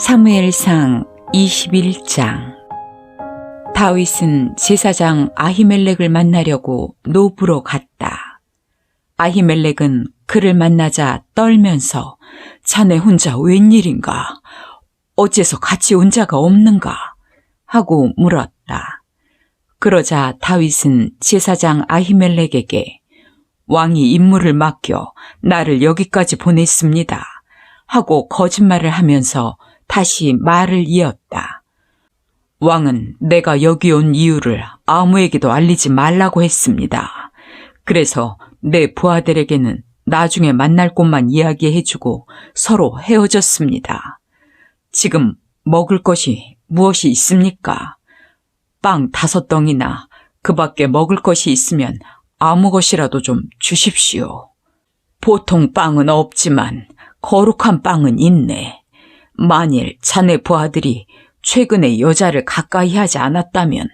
사무엘상 21장. 다윗은 제사장 아히멜렉을 만나려고 노브로 갔다. 아히멜렉은 그를 만나자 떨면서 자네 혼자 웬일인가? 어째서 같이 온 자가 없는가? 하고 물었다. 그러자 다윗은 제사장 아히멜렉에게 왕이 임무를 맡겨 나를 여기까지 보냈습니다. 하고 거짓말을 하면서 다시 말을 이었다. 왕은 내가 여기 온 이유를 아무에게도 알리지 말라고 했습니다. 그래서 내 부하들에게는 나중에 만날 곳만 이야기해주고 서로 헤어졌습니다. 지금 먹을 것이 무엇이 있습니까? 빵 5덩이나 그 밖에 먹을 것이 있으면 아무 것이라도 좀 주십시오. 보통 빵은 없지만 거룩한 빵은 있네. 만일 자네 부하들이 최근에 여자를 가까이 하지 않았다면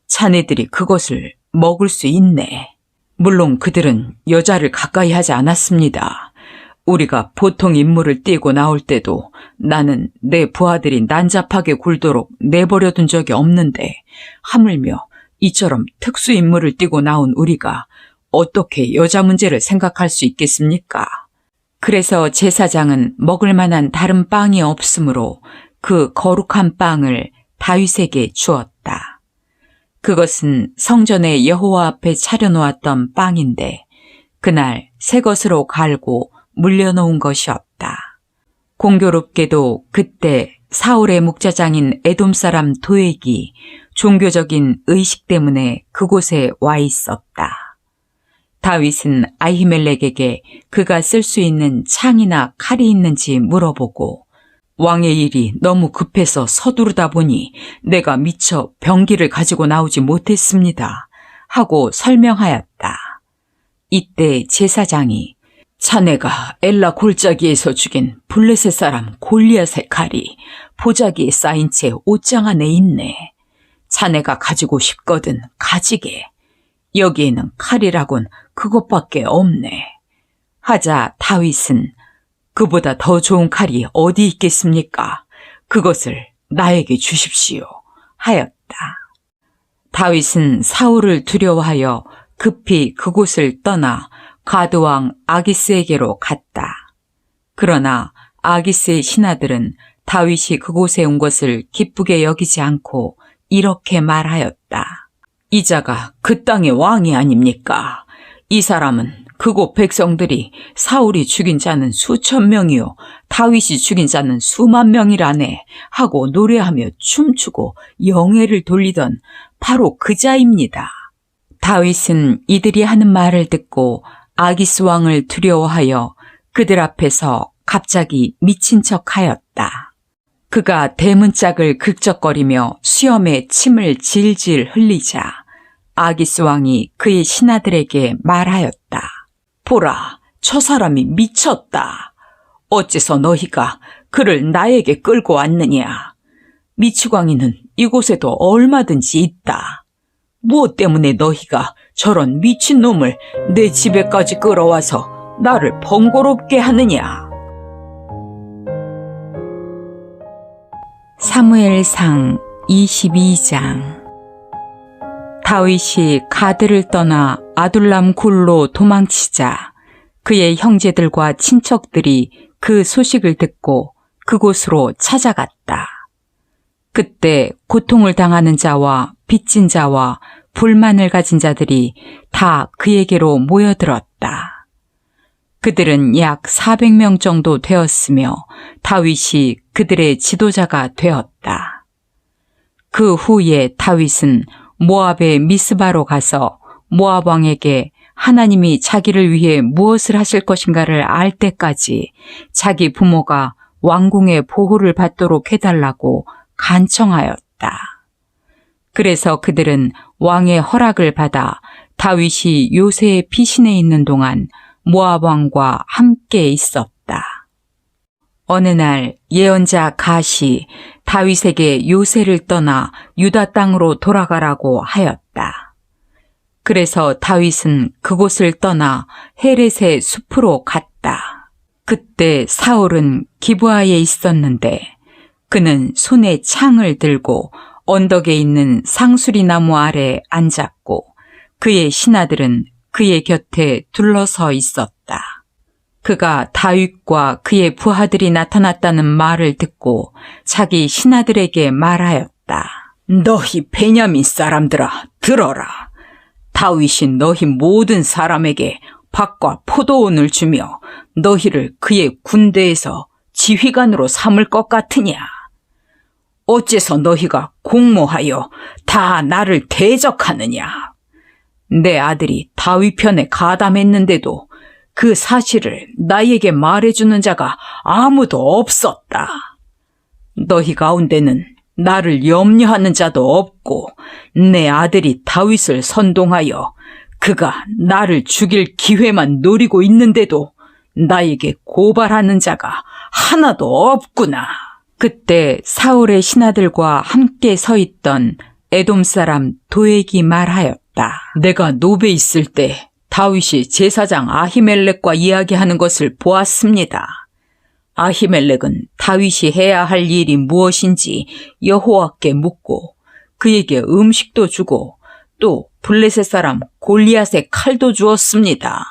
자네들이 그것을 먹을 수 있네. 물론 그들은 여자를 가까이 하지 않았습니다. 우리가 보통 임무를 띄고 나올 때도 나는 내 부하들이 난잡하게 굴도록 내버려둔 적이 없는데 하물며 이처럼 특수 임무를 띄고 나온 우리가 어떻게 여자 문제를 생각할 수 있겠습니까? 그래서 제사장은 먹을 만한 다른 빵이 없으므로 그 거룩한 빵을 다윗에게 주었다. 그것은 성전에 여호와 앞에 차려놓았던 빵인데 그날 새 것으로 갈고 물려놓은 것이었다. 공교롭게도 그때 사울의 목자장인 에돔 사람 도액이 종교적인 의식 때문에 그곳에 와 있었다. 다윗은 아히멜렉에게 그가 쓸 수 있는 창이나 칼이 있는지 물어보고 왕의 일이 너무 급해서 서두르다 보니 내가 미처 병기를 가지고 나오지 못했습니다. 하고 설명하였다. 이때 제사장이 자네가 엘라 골짜기에서 죽인 블레셋 사람 골리앗의 칼이 보자기에 쌓인 채 옷장 안에 있네. 자네가 가지고 싶거든 가지게. 여기에는 칼이라곤 그것밖에 없네. 하자 다윗은 그보다 더 좋은 칼이 어디 있겠습니까? 그것을 나에게 주십시오. 하였다. 다윗은 사울을 두려워하여 급히 그곳을 떠나 가드왕 아기스에게로 갔다. 그러나 아기스의 신하들은 다윗이 그곳에 온 것을 기쁘게 여기지 않고 이렇게 말하였다. 이 자가 그 땅의 왕이 아닙니까? 이 사람은 그곳 백성들이 사울이 죽인 자는 수천 명이요 다윗이 죽인 자는 수만 명이라네 하고 노래하며 춤추고 영예를 돌리던 바로 그 자입니다. 다윗은 이들이 하는 말을 듣고 아기스 왕을 두려워하여 그들 앞에서 갑자기 미친 척하였다. 그가 대문짝을 긁적거리며 수염에 침을 질질 흘리자 아기스 왕이 그의 신하들에게 말하였다. 보라, 저 사람이 미쳤다. 어째서 너희가 그를 나에게 끌고 왔느냐? 미치광이는 이곳에도 얼마든지 있다. 무엇 때문에 너희가 저런 미친놈을 내 집에까지 끌어와서 나를 번거롭게 하느냐? 사무엘상 22장. 다윗이 가드를 떠나 아둘람 굴로 도망치자 그의 형제들과 친척들이 그 소식을 듣고 그곳으로 찾아갔다. 그때 고통을 당하는 자와 빚진 자와 불만을 가진 자들이 다 그에게로 모여들었다. 그들은 약 400명 정도 되었으며 다윗이 그들의 지도자가 되었다. 그 후에 다윗은 모압의 미스바로 가서 모압 왕에게 하나님이 자기를 위해 무엇을 하실 것인가를 알 때까지 자기 부모가 왕궁의 보호를 받도록 해달라고 간청하였다. 그래서 그들은 왕의 허락을 받아 다윗이 요새의 피신해 있는 동안 모압 왕과 함께 있었다. 어느 날 예언자 갓이 다윗에게 요새를 떠나 유다 땅으로 돌아가라고 하였다. 그래서 다윗은 그곳을 떠나 헤렛의 숲으로 갔다. 그때 사울은 기브아에 있었는데 그는 손에 창을 들고 언덕에 있는 상수리 나무 아래 앉았고 그의 신하들은 그의 곁에 둘러서 있었다. 그가 다윗과 그의 부하들이 나타났다는 말을 듣고 자기 신하들에게 말하였다. 너희 베냐민 사람들아, 들어라. 다윗이 너희 모든 사람에게 밭과 포도원을 주며 너희를 그의 군대에서 지휘관으로 삼을 것 같으냐? 어째서 너희가 공모하여 다 나를 대적하느냐? 내 아들이 다윗 편에 가담했는데도 그 사실을 나에게 말해주는 자가 아무도 없었다. 너희 가운데는 나를 염려하는 자도 없고 내 아들이 다윗을 선동하여 그가 나를 죽일 기회만 노리고 있는데도 나에게 고발하는 자가 하나도 없구나. 그때 사울의 신하들과 함께 서 있던 에돔 사람 도액이 말하였다. 내가 노베 있을 때 다윗이 제사장 아히멜렉과 이야기하는 것을 보았습니다. 아히멜렉은 다윗이 해야 할 일이 무엇인지 여호와께 묻고 그에게 음식도 주고 또 블레셋 사람 골리앗의 칼도 주었습니다.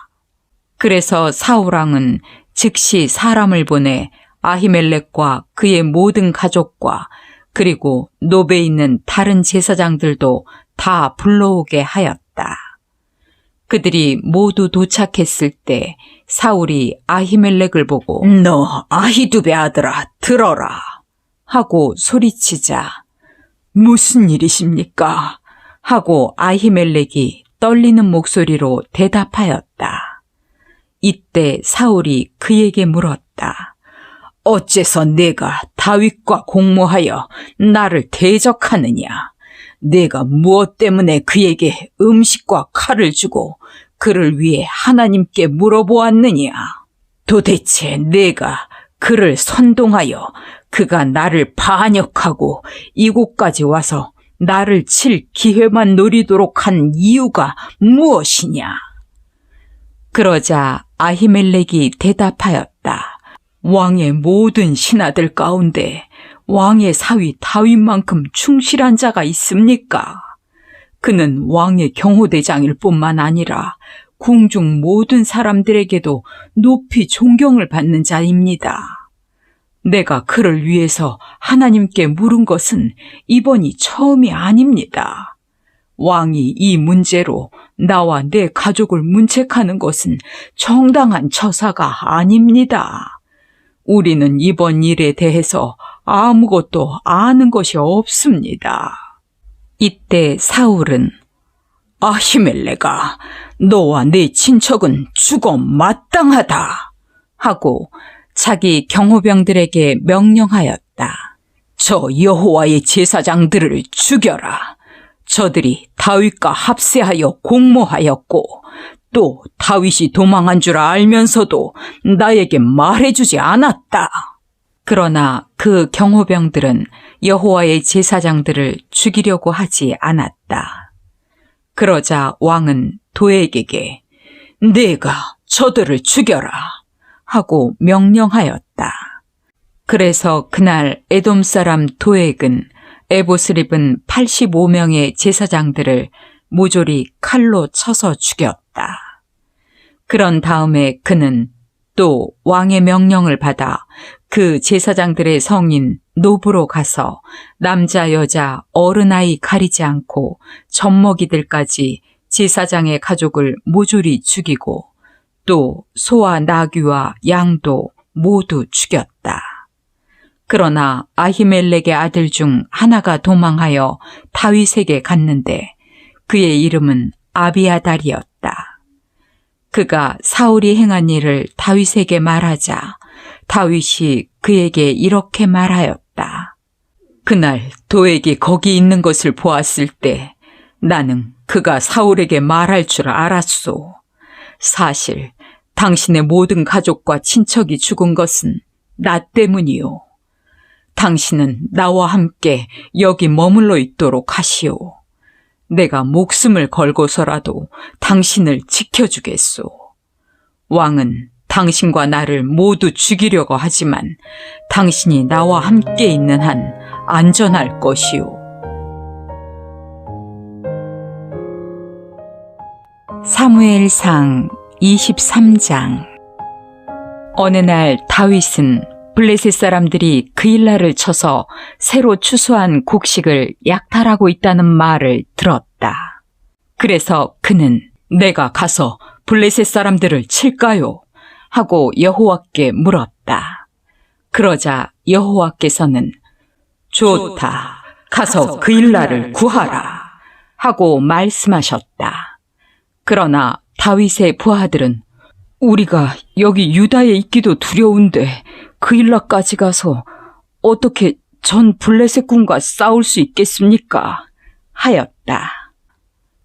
그래서 사울 왕은 즉시 사람을 보내 아히멜렉과 그의 모든 가족과 그리고 노베에 있는 다른 제사장들도 다 불러오게 하였다. 그들이 모두 도착했을 때 사울이 아히멜렉을 보고 너 아히두베 아들아 들어라 하고 소리치자 무슨 일이십니까? 하고 아히멜렉이 떨리는 목소리로 대답하였다. 이때 사울이 그에게 물었다. 어째서 내가 다윗과 공모하여 나를 대적하느냐? 내가 무엇 때문에 그에게 음식과 칼을 주고 그를 위해 하나님께 물어보았느냐? 도대체 내가 그를 선동하여 그가 나를 반역하고 이곳까지 와서 나를 칠 기회만 노리도록 한 이유가 무엇이냐? 그러자 아히멜렉이 대답하였다. 왕의 모든 신하들 가운데 왕의 사위 다윗만큼 충실한 자가 있습니까? 그는 왕의 경호대장일 뿐만 아니라 궁중 모든 사람들에게도 높이 존경을 받는 자입니다. 내가 그를 위해서 하나님께 물은 것은 이번이 처음이 아닙니다. 왕이 이 문제로 나와 내 가족을 문책하는 것은 정당한 처사가 아닙니다. 우리는 이번 일에 대해서 아무것도 아는 것이 없습니다. 이때 사울은 아히멜렉아, 너와 네 친척은 죽어 마땅하다 하고 자기 경호병들에게 명령하였다. 저 여호와의 제사장들을 죽여라. 저들이 다윗과 합세하여 공모하였고 또 다윗이 도망한 줄 알면서도 나에게 말해주지 않았다. 그러나 그 경호병들은 여호와의 제사장들을 죽이려고 하지 않았다. 그러자 왕은 도액에게 내가 저들을 죽여라 하고 명령하였다. 그래서 그날 에돔 사람 도액은 에봇을 입은 85명의 제사장들을 모조리 칼로 쳐서 죽였다. 그런 다음에 그는 또 왕의 명령을 받아 그 제사장들의 성인 노브로 가서 남자 여자 어른 아이 가리지 않고 젖먹이들까지 제사장의 가족을 모조리 죽이고 또 소와 나귀와 양도 모두 죽였다. 그러나 아히멜렉의 아들 중 하나가 도망하여 다윗에게 갔는데 그의 이름은 아비아달이었다. 그가 사울이 행한 일을 다윗에게 말하자 다윗이 그에게 이렇게 말하였다. 그날 도액이 거기 있는 것을 보았을 때 나는 그가 사울에게 말할 줄 알았소. 사실 당신의 모든 가족과 친척이 죽은 것은 나 때문이요. 당신은 나와 함께 여기 머물러 있도록 하시오. 내가 목숨을 걸고서라도 당신을 지켜주겠소. 왕은 당신과 나를 모두 죽이려고 하지만 당신이 나와 함께 있는 한 안전할 것이오. 사무엘상 23장. 어느 날 다윗은 블레셋 사람들이 그일라를 쳐서 새로 추수한 곡식을 약탈하고 있다는 말을 들었다. 그래서 그는 내가 가서 블레셋 사람들을 칠까요? 하고 여호와께 물었다. 그러자 여호와께서는 좋다. 가서 그일라를 구하라. 하고 말씀하셨다. 그러나 다윗의 부하들은 우리가 여기 유다에 있기도 두려운데 그일라까지 가서 어떻게 전 블레셋 군과 싸울 수 있겠습니까? 하였다.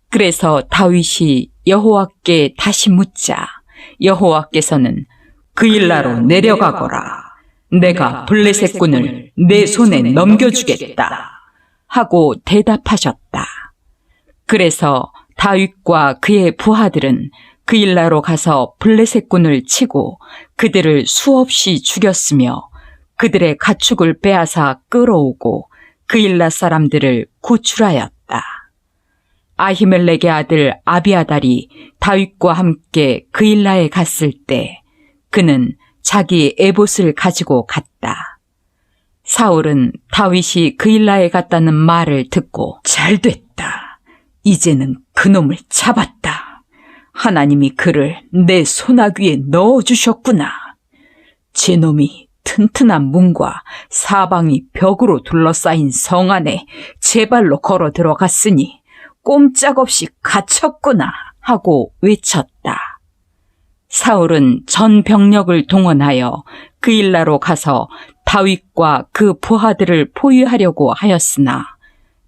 그래서 다윗이 여호와께 다시 묻자 여호와께서는 그일라로 내려가거라. 내가 블레셋 군을 내 손에 넘겨주겠다. 하고 대답하셨다. 그래서 다윗과 그의 부하들은 그일라로 가서 블레셋 군을 치고 그들을 수없이 죽였으며 그들의 가축을 빼앗아 끌어오고 그일라 사람들을 구출하였다. 아히멜렉의 아들 아비아달이 다윗과 함께 그일라에 갔을 때 그는 자기 에봇을 가지고 갔다. 사울은 다윗이 그일라에 갔다는 말을 듣고 잘됐다. 이제는 그놈을 잡았다. 하나님이 그를 내 손아귀에 넣어주셨구나. 제놈이 튼튼한 문과 사방이 벽으로 둘러싸인 성 안에 제 발로 걸어 들어갔으니 꼼짝없이 갇혔구나 하고 외쳤다. 사울은 전 병력을 동원하여 그일라로 가서 다윗과 그 부하들을 포위하려고 하였으나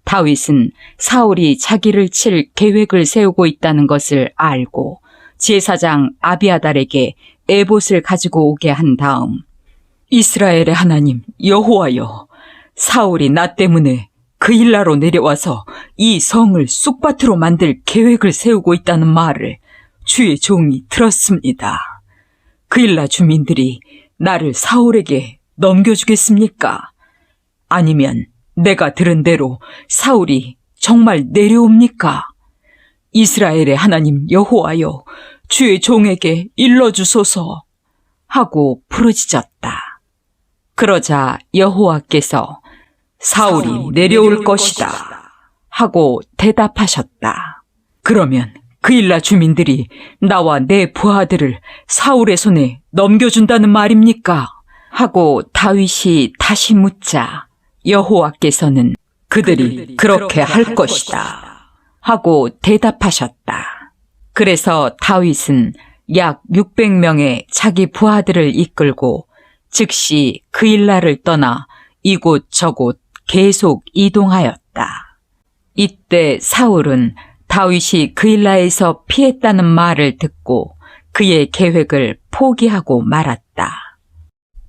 다윗은 사울이 자기를 칠 계획을 세우고 있다는 것을 알고 제사장 아비아달에게 에봇을 가지고 오게 한 다음 이스라엘의 하나님 여호와여, 사울이 나 때문에 그일라로 내려와서 이 성을 쑥밭으로 만들 계획을 세우고 있다는 말을 주의 종이 들었습니다. 그일라 주민들이 나를 사울에게 넘겨주겠습니까? 아니면 내가 들은 대로 사울이 정말 내려옵니까? 이스라엘의 하나님 여호와여, 주의 종에게 일러주소서 하고 부르짖었다. 그러자 여호와께서 사울이 내려올 것이다 하고 대답하셨다. 그러면 그일라 주민들이 나와 내 부하들을 사울의 손에 넘겨준다는 말입니까? 하고 다윗이 다시 묻자 여호와께서는 그들이 그렇게 할 것이다 하고 대답하셨다. 그래서 다윗은 약 600명의 자기 부하들을 이끌고 즉시 그일라를 떠나 이곳저곳 계속 이동하였다. 이때 사울은 다윗이 그일라에서 피했다는 말을 듣고 그의 계획을 포기하고 말았다.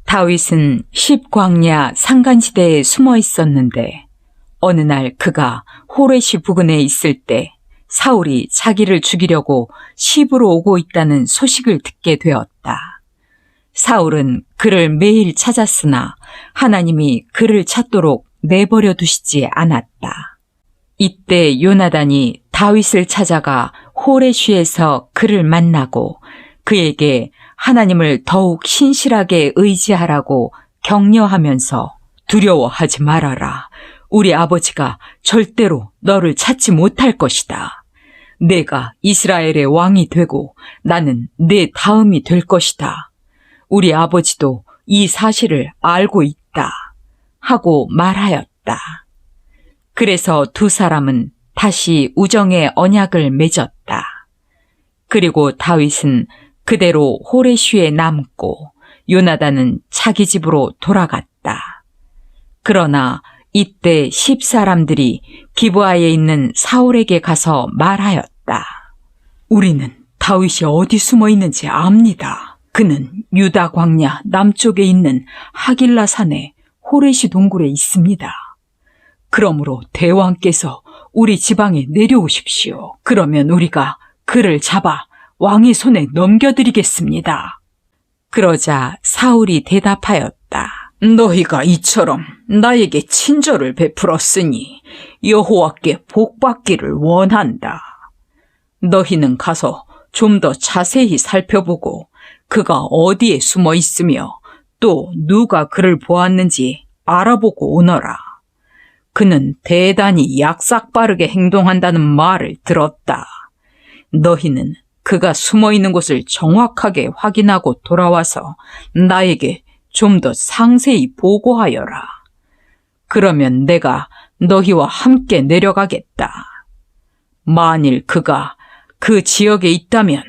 다윗은 십광야 산간지대에 숨어 있었는데 어느 날 그가 호레시 부근에 있을 때 사울이 자기를 죽이려고 시브로 오고 있다는 소식을 듣게 되었다. 사울은 그를 매일 찾았으나 하나님이 그를 찾도록 내버려 두시지 않았다. 이때 요나단이 다윗을 찾아가 호레쉬에서 그를 만나고 그에게 하나님을 더욱 신실하게 의지하라고 격려하면서 두려워하지 말아라. 우리 아버지가 절대로 너를 찾지 못할 것이다. 내가 이스라엘의 왕이 되고 나는 내 다음이 될 것이다. 우리 아버지도 이 사실을 알고 있다. 하고 말하였다. 그래서 두 사람은 다시 우정의 언약을 맺었다. 그리고 다윗은 그대로 호레쉬에 남고 요나단은 자기 집으로 돌아갔다. 그러나 이때 10사람들이 기브아에 있는 사울에게 가서 말하였다. 우리는 다윗이 어디 숨어 있는지 압니다. 그는 유다 광야 남쪽에 있는 하길라 산의 호레시 동굴에 있습니다. 그러므로 대왕께서 우리 지방에 내려오십시오. 그러면 우리가 그를 잡아 왕의 손에 넘겨드리겠습니다. 그러자 사울이 대답하였다. 너희가 이처럼 나에게 친절을 베풀었으니 여호와께 복받기를 원한다. 너희는 가서 좀 더 자세히 살펴보고 그가 어디에 숨어 있으며 또 누가 그를 보았는지 알아보고 오너라. 그는 대단히 약삭빠르게 행동한다는 말을 들었다. 너희는 그가 숨어 있는 곳을 정확하게 확인하고 돌아와서 나에게 좀 더 상세히 보고하여라. 그러면 내가 너희와 함께 내려가겠다. 만일 그가 그 지역에 있다면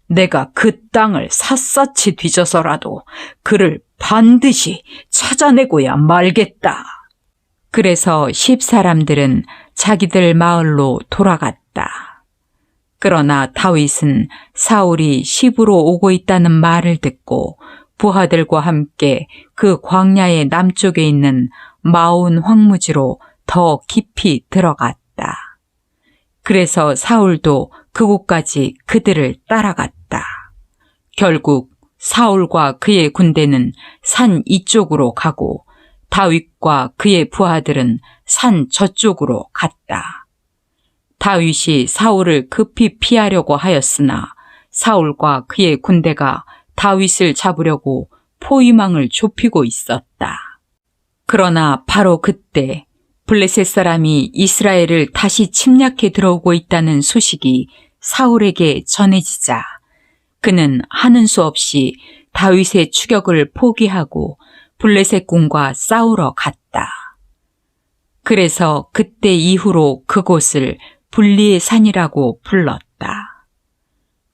내가 그 땅을 샅샅이 뒤져서라도 그를 반드시 찾아내고야 말겠다. 그래서 10사람들은 자기들 마을로 돌아갔다. 그러나 다윗은 사울이 시브로 오고 있다는 말을 듣고 부하들과 함께 그 광야의 남쪽에 있는 마온 황무지로 더 깊이 들어갔다. 그래서 사울도 그곳까지 그들을 따라갔다. 결국 사울과 그의 군대는 산 이쪽으로 가고 다윗과 그의 부하들은 산 저쪽으로 갔다. 다윗이 사울을 급히 피하려고 하였으나 사울과 그의 군대가 다윗을 잡으려고 포위망을 좁히고 있었다. 그러나 바로 그때 블레셋 사람이 이스라엘을 다시 침략해 들어오고 있다는 소식이 사울에게 전해지자 그는 하는 수 없이 다윗의 추격을 포기하고 블레셋 군과 싸우러 갔다. 그래서 그때 이후로 그곳을 불리의 산이라고 불렀다.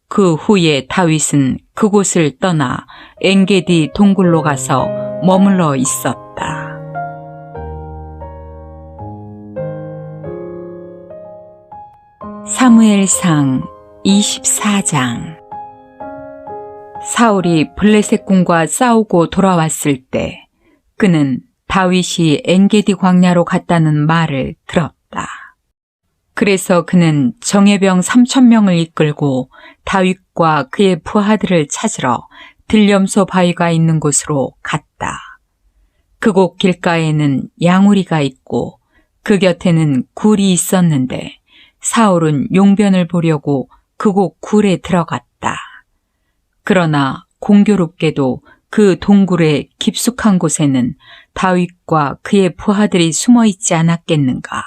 그 후에 다윗은 그곳을 떠나 엔게디 동굴로 가서 머물러 있었다. 사무엘상 24장. 사울이 블레셋 군과 싸우고 돌아왔을 때 그는 다윗이 엔게디 광야로 갔다는 말을 들었다. 그래서 그는 정예병 3,000명을 이끌고 다윗과 그의 부하들을 찾으러 들염소 바위가 있는 곳으로 갔다. 그곳 길가에는 양우리가 있고 그 곁에는 굴이 있었는데 사울은 용변을 보려고 그곳 굴에 들어갔다. 그러나 공교롭게도 그 동굴의 깊숙한 곳에는 다윗과 그의 부하들이 숨어 있지 않았겠는가.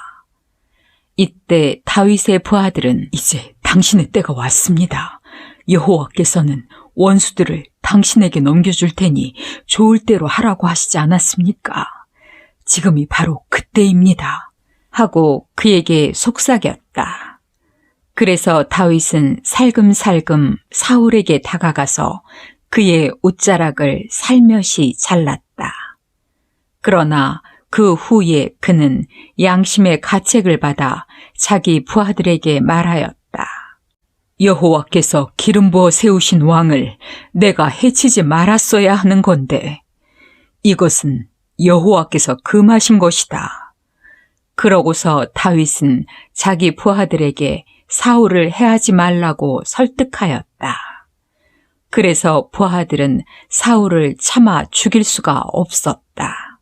이때 다윗의 부하들은 이제 당신의 때가 왔습니다. 여호와께서는 원수들을 당신에게 넘겨줄 테니 좋을 대로 하라고 하시지 않았습니까? 지금이 바로 그때입니다. 하고 그에게 속삭였다. 그래서 다윗은 살금살금 사울에게 다가가서 그의 옷자락을 살며시 잘랐다. 그러나 그 후에 그는 양심의 가책을 받아 자기 부하들에게 말하였다. 여호와께서 기름 부어 세우신 왕을 내가 해치지 말았어야 하는 건데 이것은 여호와께서 금하신 것이다. 그러고서 다윗은 자기 부하들에게 사울을 해하지 말라고 설득하였다. 그래서 부하들은 사울을 차마 죽일 수가 없었다.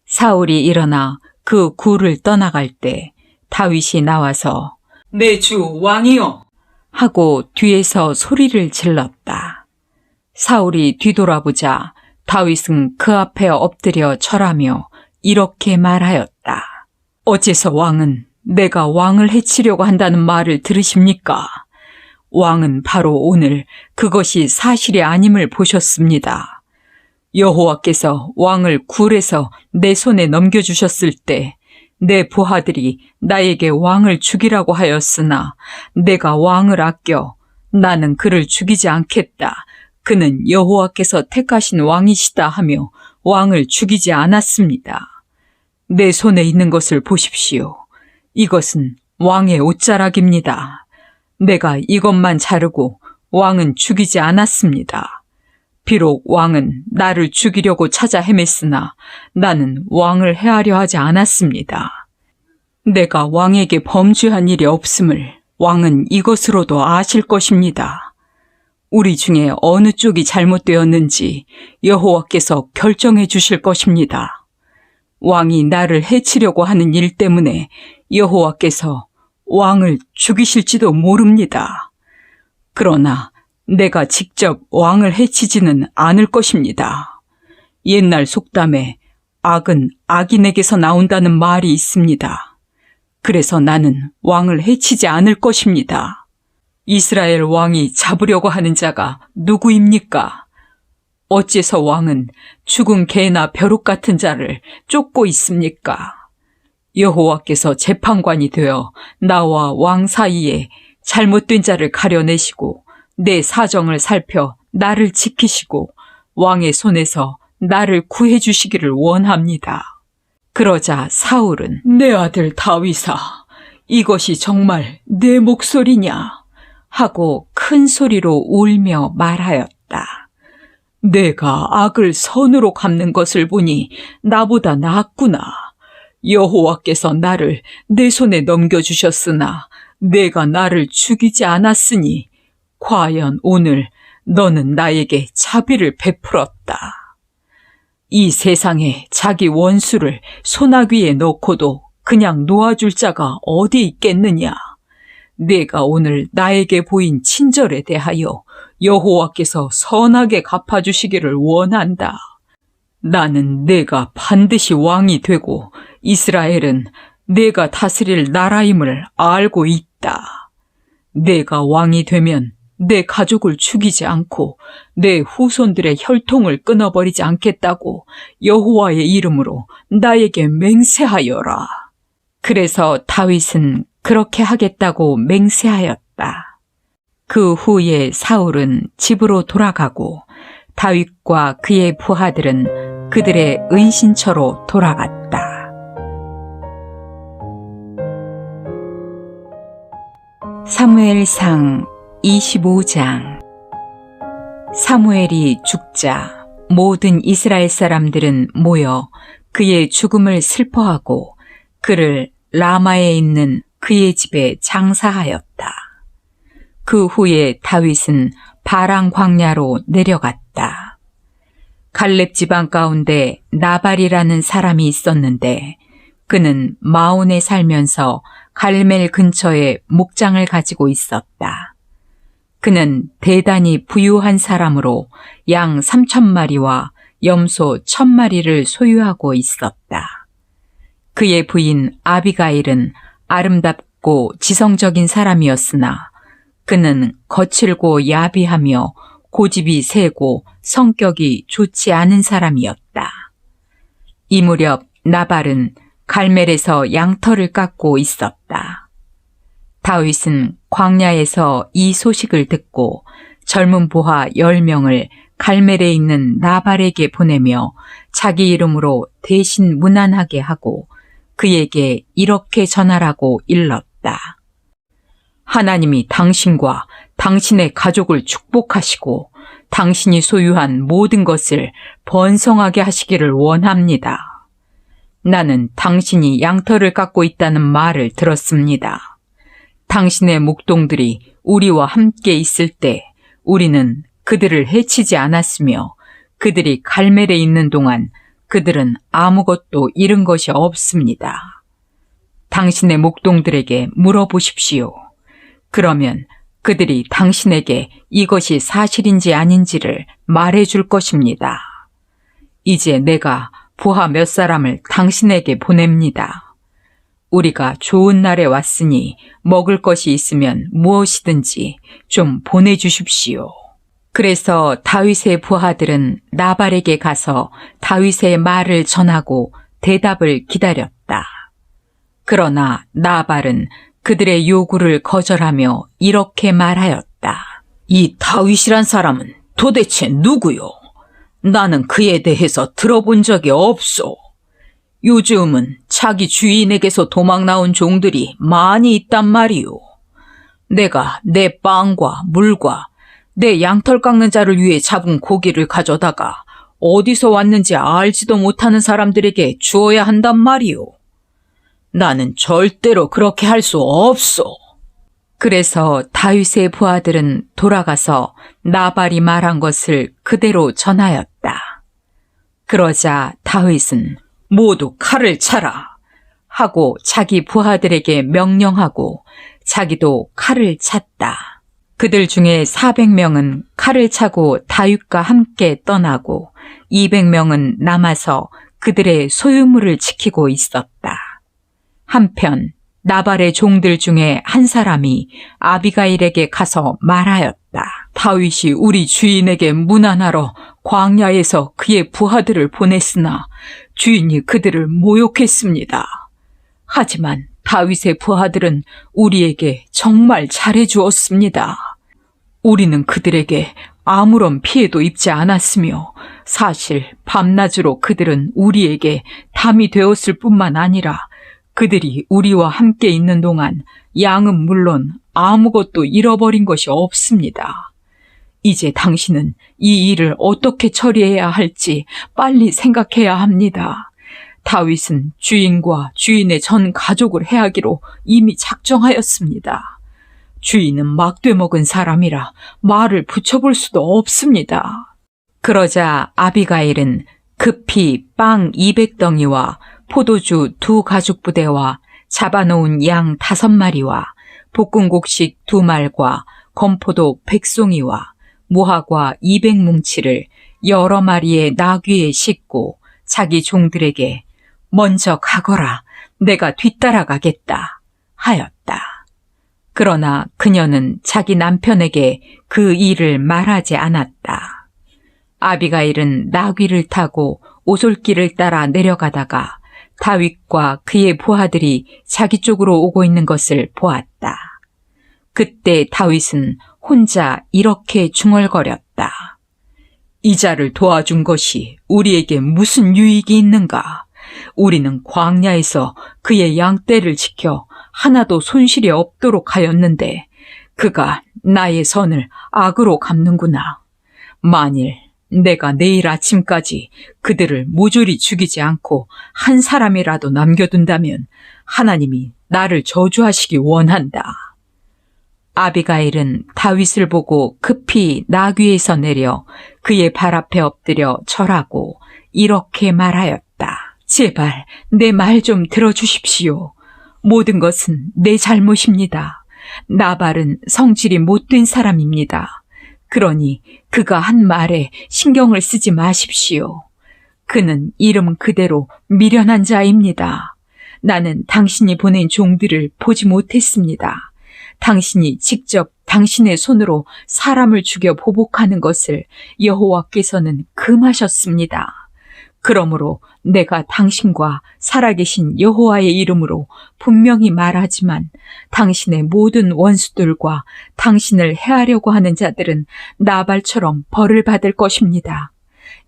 사울이 일어나 그 굴을 떠나갈 때 다윗이 나와서 내 주 왕이여 하고 뒤에서 소리를 질렀다. 사울이 뒤돌아보자 다윗은 그 앞에 엎드려 절하며 이렇게 말하였다. 어째서 왕은 내가 왕을 해치려고 한다는 말을 들으십니까? 왕은 바로 오늘 그것이 사실이 아님을 보셨습니다. 여호와께서 왕을 굴에서 내 손에 넘겨주셨을 때 내 부하들이 나에게 왕을 죽이라고 하였으나 내가 왕을 아껴 나는 그를 죽이지 않겠다. 그는 여호와께서 택하신 왕이시다 하며 왕을 죽이지 않았습니다. 내 손에 있는 것을 보십시오. 이것은 왕의 옷자락입니다. 내가 이것만 자르고 왕은 죽이지 않았습니다. 비록 왕은 나를 죽이려고 찾아 헤맸으나 나는 왕을 해하려 하지 않았습니다. 내가 왕에게 범죄한 일이 없음을 왕은 이것으로도 아실 것입니다. 우리 중에 어느 쪽이 잘못되었는지 여호와께서 결정해 주실 것입니다. 왕이 나를 해치려고 하는 일 때문에 여호와께서 왕을 죽이실지도 모릅니다. 그러나 내가 직접 왕을 해치지는 않을 것입니다. 옛날 속담에 악은 악인에게서 나온다는 말이 있습니다. 그래서 나는 왕을 해치지 않을 것입니다. 이스라엘 왕이 잡으려고 하는 자가 누구입니까? 어째서 왕은 죽은 개나 벼룩 같은 자를 쫓고 있습니까? 여호와께서 재판관이 되어 나와 왕 사이에 잘못된 자를 가려내시고 내 사정을 살펴 나를 지키시고 왕의 손에서 나를 구해 주시기를 원합니다. 그러자 사울은 내 아들 다윗아, 이것이 정말 내 목소리냐? 하고 큰 소리로 울며 말하였다. 내가 악을 선으로 갚는 것을 보니 나보다 낫구나. 여호와께서 나를 내 손에 넘겨주셨으나 내가 나를 죽이지 않았으니 과연 오늘 너는 나에게 자비를 베풀었다. 이 세상에 자기 원수를 소나귀에 넣고도 그냥 놓아줄 자가 어디 있겠느냐. 내가 오늘 나에게 보인 친절에 대하여 여호와께서 선하게 갚아주시기를 원한다. 나는 내가 반드시 왕이 되고 이스라엘은 내가 다스릴 나라임을 알고 있다. 내가 왕이 되면 내 가족을 죽이지 않고 내 후손들의 혈통을 끊어버리지 않겠다고 여호와의 이름으로 나에게 맹세하여라. 그래서 다윗은 그렇게 하겠다고 맹세하였다. 그 후에 사울은 집으로 돌아가고 다윗과 그의 부하들은 그들의 은신처로 돌아갔다. 사무엘상 25장. 사무엘이 죽자 모든 이스라엘 사람들은 모여 그의 죽음을 슬퍼하고 그를 라마에 있는 그의 집에 장사하였다. 그 후에 다윗은 바랑 광야로 내려갔다. 갈렙 지방 가운데 나발이라는 사람이 있었는데 그는 마온에 살면서 갈멜 근처에 목장을 가지고 있었다. 그는 대단히 부유한 사람으로 양 3,000마리와 염소 1,000마리를 소유하고 있었다. 그의 부인 아비가일은 아름답고 지성적인 사람이었으나 그는 거칠고 야비하며 고집이 세고 성격이 좋지 않은 사람이었다. 이 무렵 나발은 갈멜에서 양털을 깎고 있었다. 다윗은 광야에서 이 소식을 듣고 젊은 부하 10명을 갈멜에 있는 나발에게 보내며 자기 이름으로 대신 문안하게 하고 그에게 이렇게 전하라고 일렀다. 하나님이 당신과 당신의 가족을 축복하시고 당신이 소유한 모든 것을 번성하게 하시기를 원합니다. 나는 당신이 양털을 깎고 있다는 말을 들었습니다. 당신의 목동들이 우리와 함께 있을 때 우리는 그들을 해치지 않았으며 그들이 갈멜에 있는 동안 그들은 아무것도 잃은 것이 없습니다. 당신의 목동들에게 물어보십시오. 그러면 그들이 당신에게 이것이 사실인지 아닌지를 말해줄 것입니다. 이제 내가 부하 몇 사람을 당신에게 보냅니다. 우리가 좋은 날에 왔으니 먹을 것이 있으면 무엇이든지 좀 보내주십시오. 그래서 다윗의 부하들은 나발에게 가서 다윗의 말을 전하고 대답을 기다렸다. 그러나 나발은 그들의 요구를 거절하며 이렇게 말하였다. 이 다윗이란 사람은 도대체 누구요? 나는 그에 대해서 들어본 적이 없소. 요즘은 자기 주인에게서 도망 나온 종들이 많이 있단 말이오. 내가 내 빵과 물과 내 양털 깎는 자를 위해 잡은 고기를 가져다가 어디서 왔는지 알지도 못하는 사람들에게 주어야 한단 말이오. 나는 절대로 그렇게 할 수 없소. 그래서 다윗의 부하들은 돌아가서 나발이 말한 것을 그대로 전하였다. 그러자 다윗은 모두 칼을 차라 하고 자기 부하들에게 명령하고 자기도 칼을 찼다. 그들 중에 400명은 칼을 차고 다윗과 함께 떠나고 200명은 남아서 그들의 소유물을 지키고 있었다. 한편 나발의 종들 중에 한 사람이 아비가일에게 가서 말하였다. 다윗이 우리 주인에게 문안하러 광야에서 그의 부하들을 보냈으나 주인이 그들을 모욕했습니다. 하지만 다윗의 부하들은 우리에게 정말 잘해주었습니다. 우리는 그들에게 아무런 피해도 입지 않았으며 사실 밤낮으로 그들은 우리에게 담이 되었을 뿐만 아니라 그들이 우리와 함께 있는 동안 양은 물론 아무것도 잃어버린 것이 없습니다. 이제 당신은 이 일을 어떻게 처리해야 할지 빨리 생각해야 합니다. 다윗은 주인과 주인의 전 가족을 해하기로 이미 작정하였습니다. 주인은 막되먹은 사람이라 말을 붙여볼 수도 없습니다. 그러자 아비가일은 급히 빵 200덩이와 포도주 2가죽부대와 잡아놓은 양 5마리와 볶음곡식 2말과 건포도 100송이와 무화과 200뭉치를 여러 마리의 나귀에 싣고 자기 종들에게 먼저 가거라, 내가 뒤따라가겠다 하였다. 그러나 그녀는 자기 남편에게 그 일을 말하지 않았다. 아비가일은 나귀를 타고 오솔길을 따라 내려가다가 다윗과 그의 부하들이 자기 쪽으로 오고 있는 것을 보았다. 그때 다윗은 혼자 이렇게 중얼거렸다. 이 자를 도와준 것이 우리에게 무슨 유익이 있는가? 우리는 광야에서 그의 양떼를 지켜 하나도 손실이 없도록 하였는데 그가 나의 선을 악으로 갚는구나. 만일 내가 내일 아침까지 그들을 모조리 죽이지 않고 한 사람이라도 남겨둔다면 하나님이 나를 저주하시기 원한다. 아비가일은 다윗을 보고 급히 나귀에서 내려 그의 발 앞에 엎드려 절하고 이렇게 말하였다. 제발 내 말 좀 들어주십시오. 모든 것은 내 잘못입니다. 나발은 성질이 못된 사람입니다. 그러니 그가 한 말에 신경을 쓰지 마십시오. 그는 이름 그대로 미련한 자입니다. 나는 당신이 보낸 종들을 보지 못했습니다. 당신이 직접 당신의 손으로 사람을 죽여 보복하는 것을 여호와께서는 금하셨습니다. 그러므로 내가 당신과 살아계신 여호와의 이름으로 분명히 말하지만 당신의 모든 원수들과 당신을 해하려고 하는 자들은 나발처럼 벌을 받을 것입니다.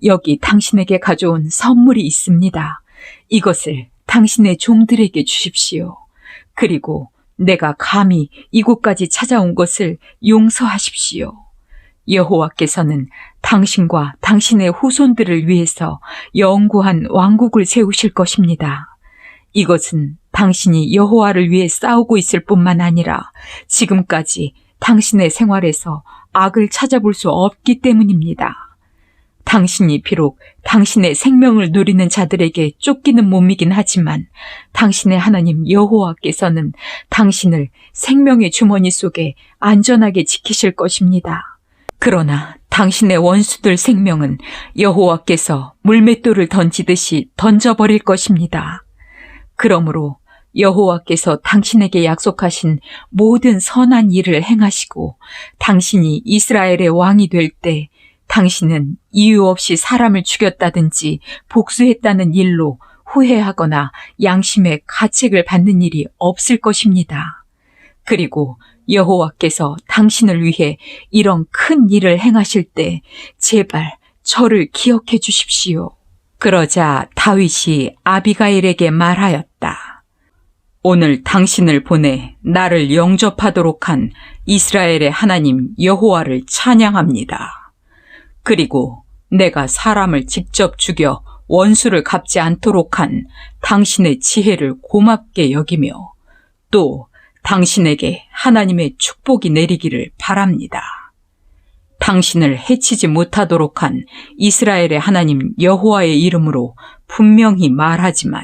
여기 당신에게 가져온 선물이 있습니다. 이것을 당신의 종들에게 주십시오. 그리고 내가 감히 이곳까지 찾아온 것을 용서하십시오. 여호와께서는 당신과 당신의 후손들을 위해서 영구한 왕국을 세우실 것입니다. 이것은 당신이 여호와를 위해 싸우고 있을 뿐만 아니라 지금까지 당신의 생활에서 악을 찾아볼 수 없기 때문입니다. 당신이 비록 당신의 생명을 누리는 자들에게 쫓기는 몸이긴 하지만 당신의 하나님 여호와께서는 당신을 생명의 주머니 속에 안전하게 지키실 것입니다. 그러나 당신의 원수들 생명은 여호와께서 물맷돌을 던지듯이 던져버릴 것입니다. 그러므로 여호와께서 당신에게 약속하신 모든 선한 일을 행하시고 당신이 이스라엘의 왕이 될 때 당신은 이유 없이 사람을 죽였다든지 복수했다는 일로 후회하거나 양심의 가책을 받는 일이 없을 것입니다. 그리고 여호와께서 당신을 위해 이런 큰 일을 행하실 때 제발 저를 기억해 주십시오. 그러자 다윗이 아비가일에게 말하였다. 오늘 당신을 보내 나를 영접하도록 한 이스라엘의 하나님 여호와를 찬양합니다. 그리고 내가 사람을 직접 죽여 원수를 갚지 않도록 한 당신의 지혜를 고맙게 여기며 또 당신에게 하나님의 축복이 내리기를 바랍니다. 당신을 해치지 못하도록 한 이스라엘의 하나님 여호와의 이름으로 분명히 말하지만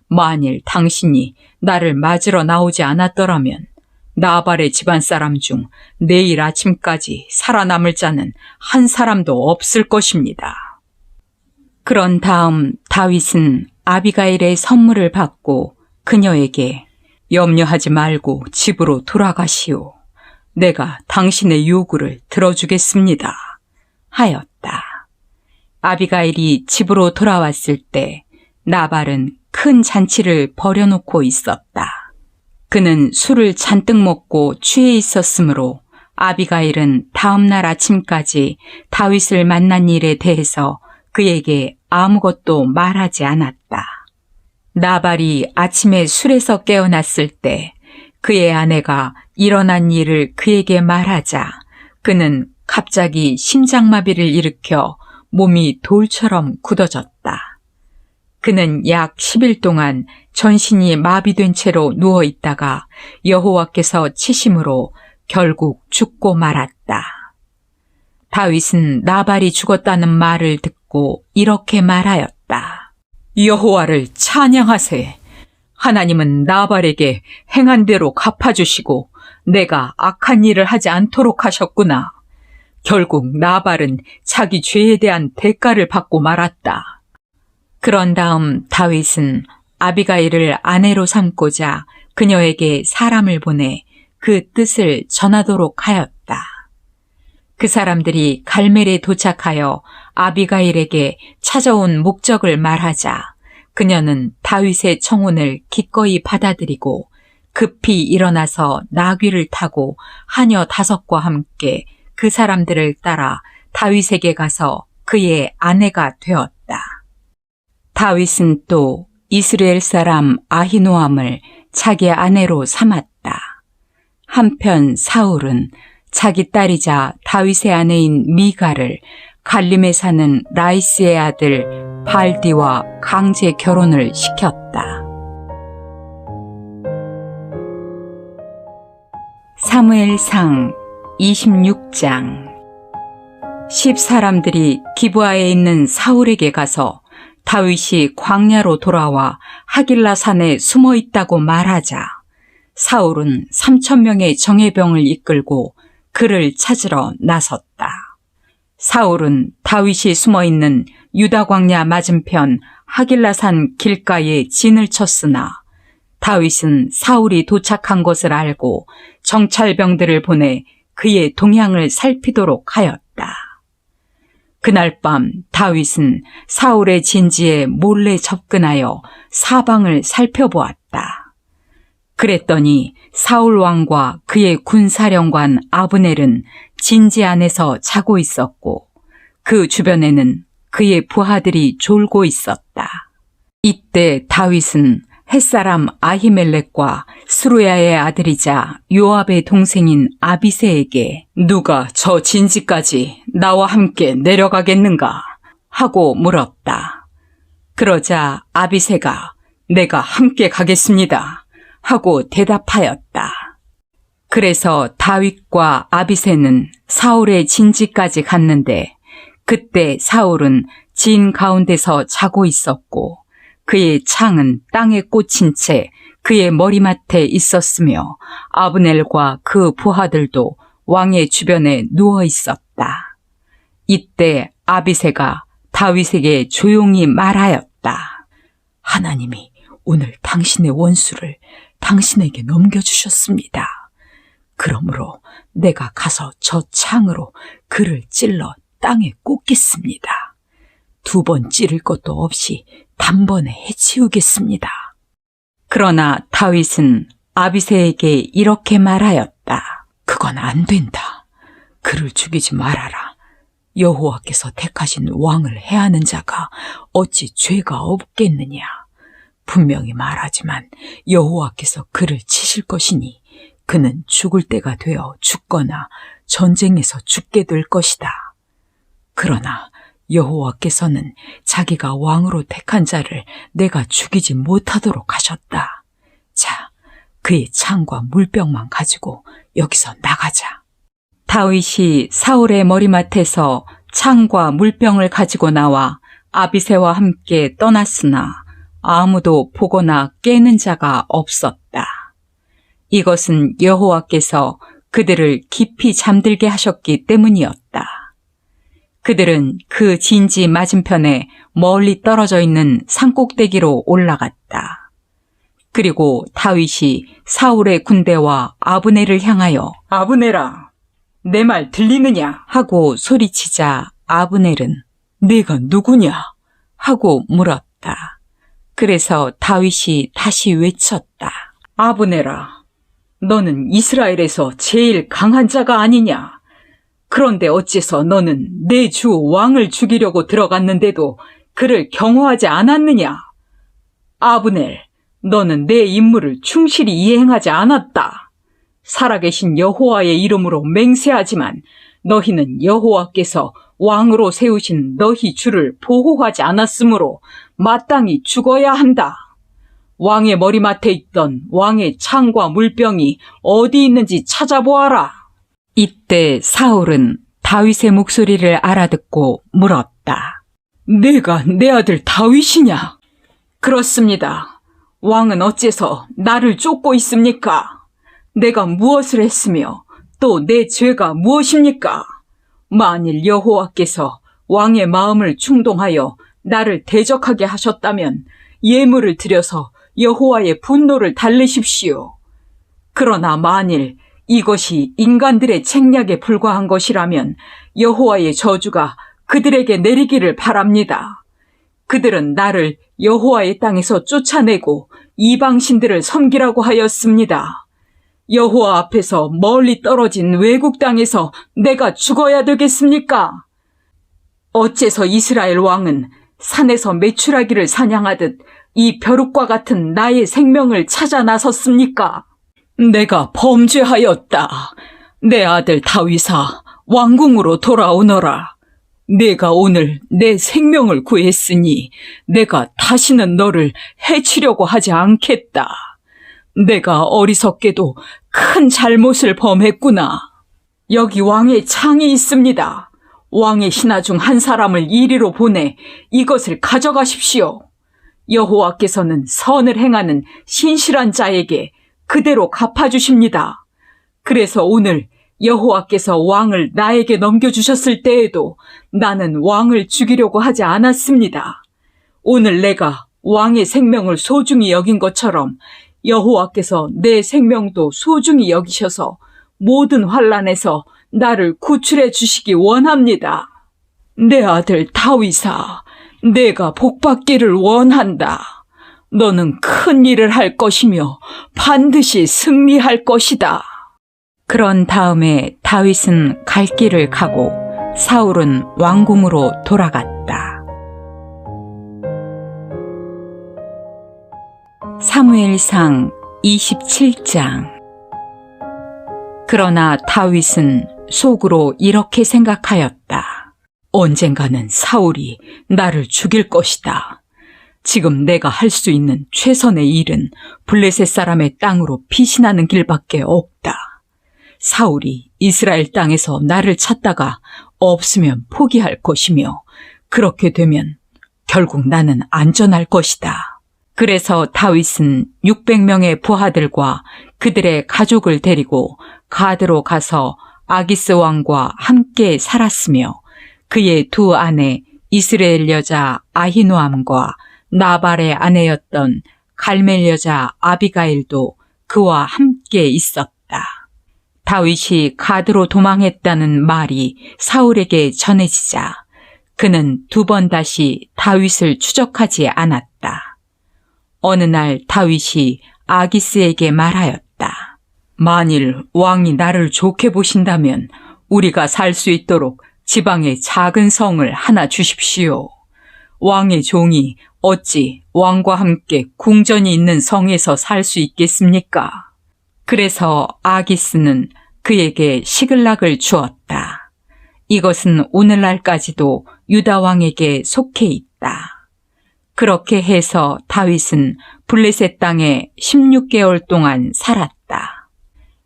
만일 당신이 나를 맞으러 나오지 않았더라면 나발의 집안 사람 중 내일 아침까지 살아남을 자는 한 사람도 없을 것입니다. 그런 다음 다윗은 아비가일의 선물을 받고 그녀에게 염려하지 말고 집으로 돌아가시오. 내가 당신의 요구를 들어주겠습니다. 하였다. 아비가일이 집으로 돌아왔을 때 나발은 큰 잔치를 벌여놓고 있었다. 그는 술을 잔뜩 먹고 취해 있었으므로 아비가일은 다음날 아침까지 다윗을 만난 일에 대해서 그에게 아무것도 말하지 않았다. 나발이 아침에 술에서 깨어났을 때 그의 아내가 일어난 일을 그에게 말하자 그는 갑자기 심장마비를 일으켜 몸이 돌처럼 굳어졌다. 그는 약 10일 동안 전신이 마비된 채로 누워있다가 여호와께서 치심으로 결국 죽고 말았다. 다윗은 나발이 죽었다는 말을 듣고 이렇게 말하였다. 여호와를 찬양하세. 하나님은 나발에게 행한 대로 갚아주시고 내가 악한 일을 하지 않도록 하셨구나. 결국 나발은 자기 죄에 대한 대가를 받고 말았다. 그런 다음 다윗은 아비가일을 아내로 삼고자 그녀에게 사람을 보내 그 뜻을 전하도록 하였다. 그 사람들이 갈멜에 도착하여 아비가일에게 찾아온 목적을 말하자 그녀는 다윗의 청혼을 기꺼이 받아들이고 급히 일어나서 나귀를 타고 하녀 5과 함께 그 사람들을 따라 다윗에게 가서 그의 아내가 되었다. 다윗은 또 이스라엘 사람 아히노암을 자기 아내로 삼았다. 한편 사울은 자기 딸이자 다윗의 아내인 미가를 갈림에 사는 라이스의 아들 발디와 강제 결혼을 시켰다. 사무엘상 26장. 10사람들이 기브아에 있는 사울에게 가서 다윗이 광야로 돌아와 하길라 산에 숨어 있다고 말하자 사울은 3,000명의 정예병을 이끌고 그를 찾으러 나섰다. 사울은 다윗이 숨어 있는 유다 광야 맞은편 하길라산 길가에 진을 쳤으나 다윗은 사울이 도착한 것을 알고 정찰병들을 보내 그의 동향을 살피도록 하였다. 그날 밤 다윗은 사울의 진지에 몰래 접근하여 사방을 살펴보았다. 그랬더니 사울 왕과 그의 군사령관 아브넬은 진지 안에서 자고 있었고 그 주변에는 그의 부하들이 졸고 있었다. 이때 다윗은 햇사람 아히멜렉과 스루야의 아들이자 요압의 동생인 아비새에게 누가 저 진지까지 나와 함께 내려가겠는가 하고 물었다. 그러자 아비새가 내가 함께 가겠습니다 하고 대답하였다. 그래서 다윗과 아비새는 사울의 진지까지 갔는데 그때 사울은 진 가운데서 자고 있었고 그의 창은 땅에 꽂힌 채 그의 머리맡에 있었으며 아브넬과 그 부하들도 왕의 주변에 누워 있었다. 이때 아비새가 다윗에게 조용히 말하였다. 하나님이 오늘 당신의 원수를 당신에게 넘겨주셨습니다. 그러므로 내가 가서 저 창으로 그를 찔러 땅에 꽂겠습니다. 2번 찌를 것도 없이 단번에 해치우겠습니다. 그러나 다윗은 아비새에게 이렇게 말하였다. 그건 안 된다. 그를 죽이지 말아라. 여호와께서 택하신 왕을 해하는 자가 어찌 죄가 없겠느냐. 분명히 말하지만 여호와께서 그를 치실 것이니 그는 죽을 때가 되어 죽거나 전쟁에서 죽게 될 것이다. 그러나 여호와께서는 자기가 왕으로 택한 자를 내가 죽이지 못하도록 하셨다. 자, 그의 창과 물병만 가지고 여기서 나가자. 다윗이 사울의 머리맡에서 창과 물병을 가지고 나와 아비새와 함께 떠났으나 아무도 보거나 깨는 자가 없었다. 이것은 여호와께서 그들을 깊이 잠들게 하셨기 때문이었다. 그들은 그 진지 맞은편에 멀리 떨어져 있는 산꼭대기로 올라갔다. 그리고 다윗이 사울의 군대와 아브넬을 향하여 아브넬아, 내 말 들리느냐? 하고 소리치자 아브넬은 네가 누구냐? 하고 물었다. 그래서 다윗이 다시 외쳤다. 아브넬아, 너는 이스라엘에서 제일 강한 자가 아니냐? 그런데 어째서 너는 내 주 왕을 죽이려고 들어갔는데도 그를 경호하지 않았느냐? 아브넬, 너는 내 임무를 충실히 이행하지 않았다. 살아계신 여호와의 이름으로 맹세하지만 너희는 여호와께서 왕으로 세우신 너희 주를 보호하지 않았으므로 마땅히 죽어야 한다. 왕의 머리맡에 있던 왕의 창과 물병이 어디 있는지 찾아보아라. 이때 사울은 다윗의 목소리를 알아듣고 물었다. 내가 내 아들 다윗이냐? 그렇습니다. 왕은 어째서 나를 쫓고 있습니까? 내가 무엇을 했으며 또 내 죄가 무엇입니까? 만일 여호와께서 왕의 마음을 충동하여 나를 대적하게 하셨다면 예물을 드려서 여호와의 분노를 달래십시오. 그러나 만일 이것이 인간들의 책략에 불과한 것이라면 여호와의 저주가 그들에게 내리기를 바랍니다. 그들은 나를 여호와의 땅에서 쫓아내고 이방신들을 섬기라고 하였습니다. 여호와 앞에서 멀리 떨어진 외국 땅에서 내가 죽어야 되겠습니까? 어째서 이스라엘 왕은 산에서 메추라기를 사냥하듯 이 벼룩과 같은 나의 생명을 찾아 나섰습니까? 내가 범죄하였다. 내 아들 다윗아, 왕궁으로 돌아오너라. 내가 오늘 내 생명을 구했으니 내가 다시는 너를 해치려고 하지 않겠다. 내가 어리석게도 큰 잘못을 범했구나. 여기 왕의 창이 있습니다. 왕의 신하 중 한 사람을 이리로 보내 이것을 가져가십시오. 여호와께서는 선을 행하는 신실한 자에게 그대로 갚아주십니다. 그래서 오늘 여호와께서 왕을 나에게 넘겨주셨을 때에도 나는 왕을 죽이려고 하지 않았습니다. 오늘 내가 왕의 생명을 소중히 여긴 것처럼 여호와께서 내 생명도 소중히 여기셔서 모든 환난에서 나를 구출해 주시기 원합니다. 내 아들 다윗아, 내가 복받기를 원한다. 너는 큰 일을 할 것이며 반드시 승리할 것이다. 그런 다음에 다윗은 갈 길을 가고 사울은 왕궁으로 돌아갔다. 사무엘상 27장. 그러나 다윗은 속으로 이렇게 생각하였다. 언젠가는 사울이 나를 죽일 것이다. 지금 내가 할 수 있는 최선의 일은 블레셋 사람의 땅으로 피신하는 길밖에 없다. 사울이 이스라엘 땅에서 나를 찾다가 없으면 포기할 것이며 그렇게 되면 결국 나는 안전할 것이다. 그래서 다윗은 600명의 부하들과 그들의 가족을 데리고 가드로 가서 아기스 왕과 함께 살았으며 그의 두 아내 이스라엘 여자 아히노암과 나발의 아내였던 갈멜 여자 아비가일도 그와 함께 있었다. 다윗이 가드로 도망했다는 말이 사울에게 전해지자 그는 두 번 다시 다윗을 추적하지 않았다. 어느 날 다윗이 아기스에게 말하였다. 만일 왕이 나를 좋게 보신다면 우리가 살 수 있도록 지방에 작은 성을 하나 주십시오. 왕의 종이 어찌 왕과 함께 궁전이 있는 성에서 살 수 있겠습니까? 그래서 아기스는 그에게 시글락을 주었다. 이것은 오늘날까지도 유다 왕에게 속해 있다. 그렇게 해서 다윗은 블레셋 땅에 16개월 동안 살았다.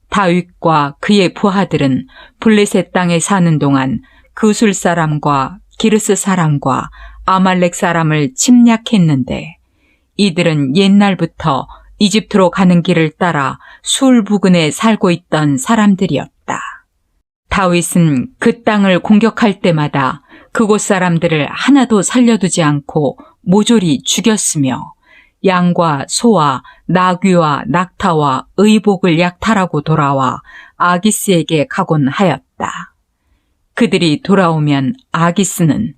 다윗과 그의 부하들은 블레셋 땅에 사는 동안 그술 사람과 기르스 사람과 아말렉 사람을 침략했는데 이들은 옛날부터 이집트로 가는 길을 따라 술 부근에 살고 있던 사람들이었다. 다윗은 그 땅을 공격할 때마다 그곳 사람들을 하나도 살려두지 않고 모조리 죽였으며 양과 소와 나귀와 낙타와 의복을 약탈하고 돌아와 아기스에게 가곤 하였다. 그들이 돌아오면 아기스는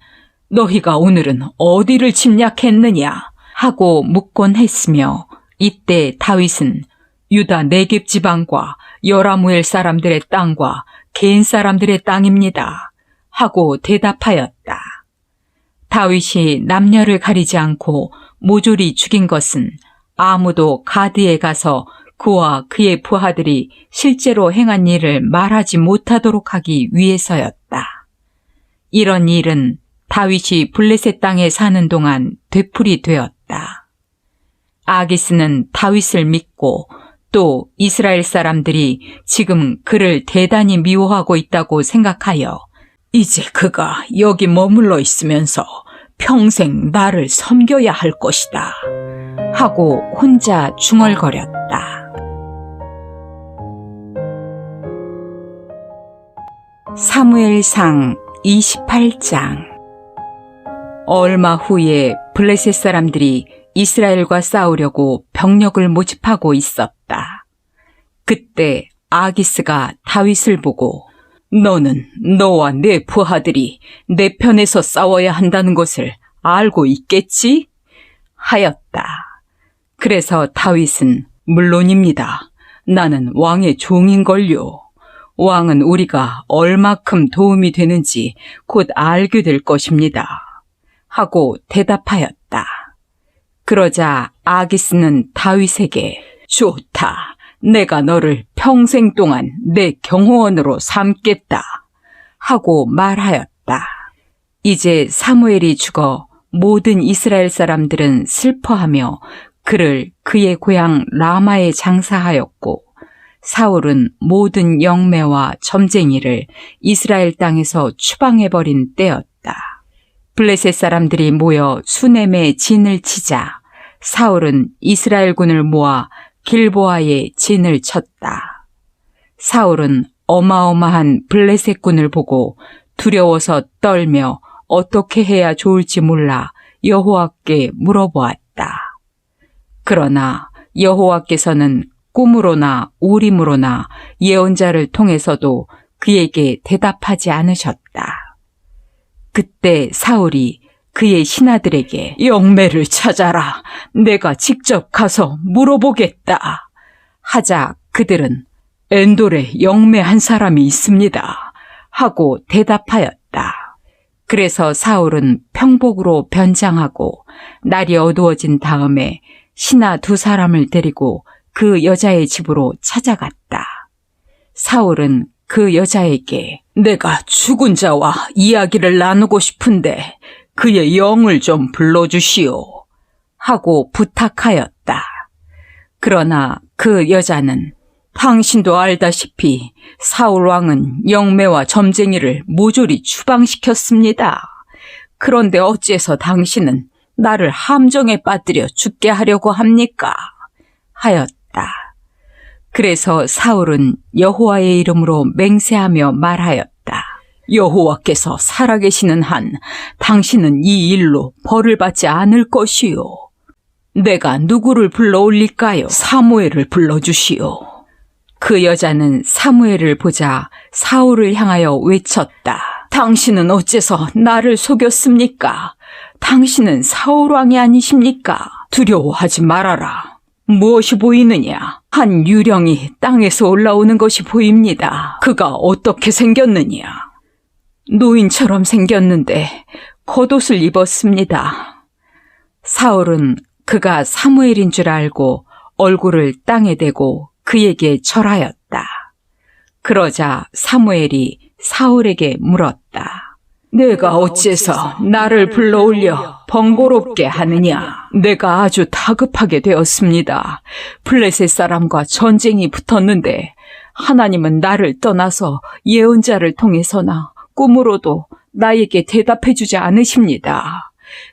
너희가 오늘은 어디를 침략했느냐 하고 묻곤 했으며 이때 다윗은 유다 네겝 지방과 여라무엘 사람들의 땅과 겐 사람들의 땅입니다 하고 대답하였다. 다윗이 남녀를 가리지 않고 모조리 죽인 것은 아무도 가드에 가서 그와 그의 부하들이 실제로 행한 일을 말하지 못하도록 하기 위해서였다. 이런 일은 다윗이 블레셋 땅에 사는 동안 되풀이 되었다. 아기스는 다윗을 믿고 또 이스라엘 사람들이 지금 그를 대단히 미워하고 있다고 생각하여 이제 그가 여기 머물러 있으면서 평생 나를 섬겨야 할 것이다 하고 혼자 중얼거렸다. 사무엘상 28장. 얼마 후에 블레셋 사람들이 이스라엘과 싸우려고 병력을 모집하고 있었다. 그때 아기스가 다윗을 보고 너는 너와 내 부하들이 내 편에서 싸워야 한다는 것을 알고 있겠지? 하였다. 그래서 다윗은 물론입니다. 나는 왕의 종인걸요. 왕은 우리가 얼마큼 도움이 되는지 곧 알게 될 것입니다. 하고 대답하였다. 그러자 아기스는 다윗에게 좋다. 내가 너를 평생 동안 내 경호원으로 삼겠다. 하고 말하였다. 이제 사무엘이 죽어 모든 이스라엘 사람들은 슬퍼하며 그를 그의 고향 라마에 장사하였고 사울은 모든 영매와 점쟁이를 이스라엘 땅에서 추방해버린 때였다. 블레셋 사람들이 모여 수넴에 진을 치자 사울은 이스라엘군을 모아 길보아에 진을 쳤다. 사울은 어마어마한 블레셋군을 보고 두려워서 떨며 어떻게 해야 좋을지 몰라 여호와께 물어보았다. 그러나 여호와께서는 꿈으로나 우림으로나 예언자를 통해서도 그에게 대답하지 않으셨다. 그때 사울이 그의 신하들에게 영매를 찾아라. 내가 직접 가서 물어보겠다. 하자 그들은 엔돌에 영매 한 사람이 있습니다. 하고 대답하였다. 그래서 사울은 평복으로 변장하고 날이 어두워진 다음에 신하 2사람을 데리고 그 여자의 집으로 찾아갔다. 사울은 그 여자에게 내가 죽은 자와 이야기를 나누고 싶은데 그의 영을 좀 불러주시오. 하고 부탁하였다. 그러나 그 여자는 당신도 알다시피 사울 왕은 영매와 점쟁이를 모조리 추방시켰습니다. 그런데 어째서 당신은 나를 함정에 빠뜨려 죽게 하려고 합니까? 하였다. 그래서 사울은 여호와의 이름으로 맹세하며 말하였다. 여호와께서 살아계시는 한 당신은 이 일로 벌을 받지 않을 것이요. 내가 누구를 불러올릴까요? 사무엘을 불러주시오. 그 여자는 사무엘을 보자 사울을 향하여 외쳤다. 당신은 어째서 나를 속였습니까? 당신은 사울 왕이 아니십니까? 두려워하지 말아라. 무엇이 보이느냐? 한 유령이 땅에서 올라오는 것이 보입니다. 그가 어떻게 생겼느냐? 노인처럼 생겼는데 겉옷을 입었습니다. 사울은 그가 사무엘인 줄 알고 얼굴을 땅에 대고 그에게 절하였다. 그러자 사무엘이 사울에게 물었다. 내가 어째서 나를 불러올려 번거롭게 하느냐? 내가 아주 다급하게 되었습니다. 블레셋 사람과 전쟁이 붙었는데 하나님은 나를 떠나서 예언자를 통해서나 꿈으로도 나에게 대답해주지 않으십니다.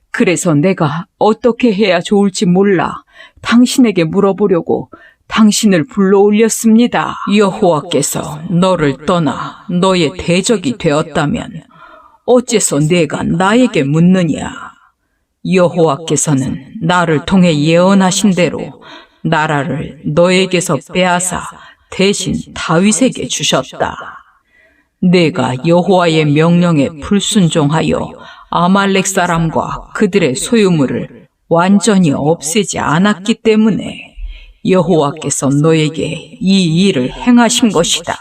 그래서 내가 어떻게 해야 좋을지 몰라 당신에게 물어보려고 당신을 불러올렸습니다. 여호와께서 너를 떠나 너의 대적이 되었다면 어째서 내가 나에게 묻느냐? 여호와께서는 나를 통해 예언하신 대로 나라를 너에게서 빼앗아 대신 다윗에게 주셨다. 내가 여호와의 명령에 불순종하여 아말렉 사람과 그들의 소유물을 완전히 없애지 않았기 때문에 여호와께서 너에게 이 일을 행하신 것이다.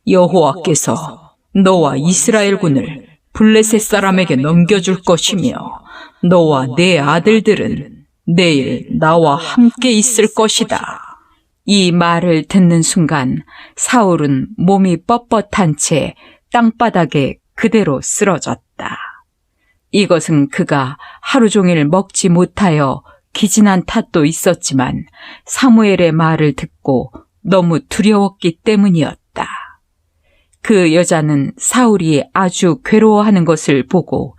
여호와께서 너와 이스라엘군을 블레셋 사람에게 넘겨줄 것이며 너와 내 아들들은 내일 나와 함께 있을 것이다. 이 말을 듣는 순간 사울은 몸이 뻣뻣한 채 땅바닥에 그대로 쓰러졌다. 이것은 그가 하루 종일 먹지 못하여 기진한 탓도 있었지만 사무엘의 말을 듣고 너무 두려웠기 때문이었다. 그 여자는 사울이 아주 괴로워하는 것을 보고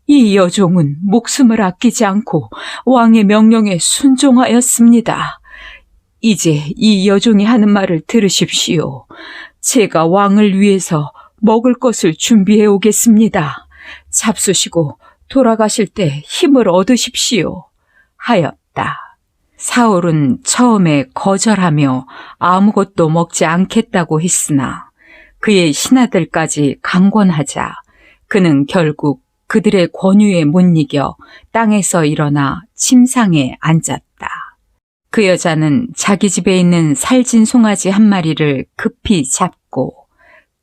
이 여종은 목숨을 아끼지 않고 왕의 명령에 순종하였습니다. 이제 이 여종이 하는 말을 들으십시오. 제가 왕을 위해서 먹을 것을 준비해 오겠습니다. 잡수시고 돌아가실 때 힘을 얻으십시오. 하였다. 사울은 처음에 거절하며 아무것도 먹지 않겠다고 했으나 그의 신하들까지 강권하자 그는 결국 그들의 권유에 못 이겨 땅에서 일어나 침상에 앉았다. 그 여자는 자기 집에 있는 살진 송아지 한 마리를 급히 잡고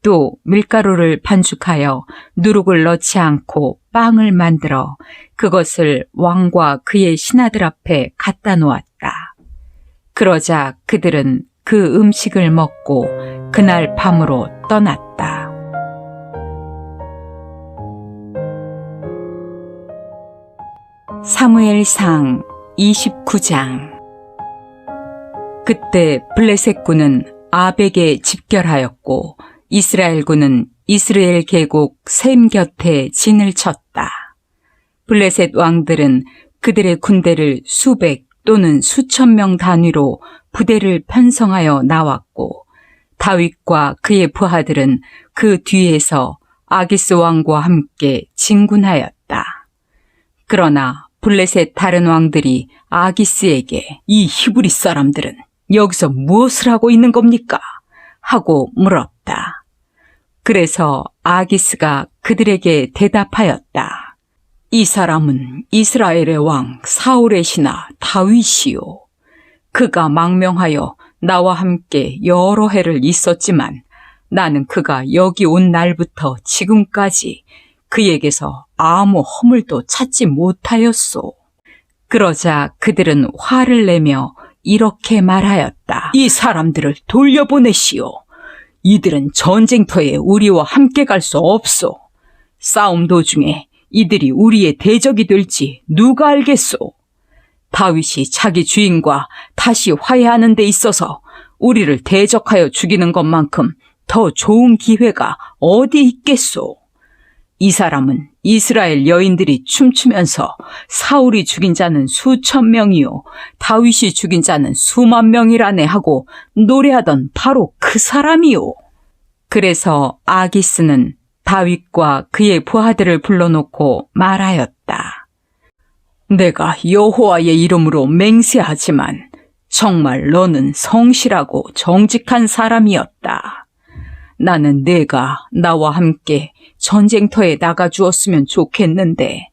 또 밀가루를 반죽하여 누룩을 넣지 않고 빵을 만들어 그것을 왕과 그의 신하들 앞에 갖다 놓았다. 그러자 그들은 그 음식을 먹고 그날 밤으로 떠났다. 사무엘상 29장. 그때 블레셋군은 아벡에 집결하였고 이스라엘군은 이스라엘 계곡 셈 곁에 진을 쳤다. 블레셋 왕들은 그들의 군대를 수백 또는 수천 명 단위로 부대를 편성하여 나왔고 다윗과 그의 부하들은 그 뒤에서 아기스 왕과 함께 진군하였다. 그러나 블레셋 다른 왕들이 아기스에게 이 히브리 사람들은 여기서 무엇을 하고 있는 겁니까? 하고 물었다. 그래서 아기스가 그들에게 대답하였다. 이 사람은 이스라엘의 왕 사울의 신하 다윗이요. 그가 망명하여 나와 함께 여러 해를 있었지만 나는 그가 여기 온 날부터 지금까지 그에게서 아무 허물도 찾지 못하였소. 그러자 그들은 화를 내며 이렇게 말하였다. 이 사람들을 돌려보내시오. 이들은 전쟁터에 우리와 함께 갈 수 없소. 싸움 도중에 이들이 우리의 대적이 될지 누가 알겠소. 다윗이 자기 주인과 다시 화해하는 데 있어서 우리를 대적하여 죽이는 것만큼 더 좋은 기회가 어디 있겠소. 이 사람은 이스라엘 여인들이 춤추면서 사울이 죽인 자는 수천 명이요 다윗이 죽인 자는 수만 명이라네 하고 노래하던 바로 그 사람이요. 그래서 아기스는 다윗과 그의 부하들을 불러놓고 말하였다. 내가 여호와의 이름으로 맹세하지만 정말 너는 성실하고 정직한 사람이었다. 나는 내가 나와 함께 전쟁터에 나가 주었으면 좋겠는데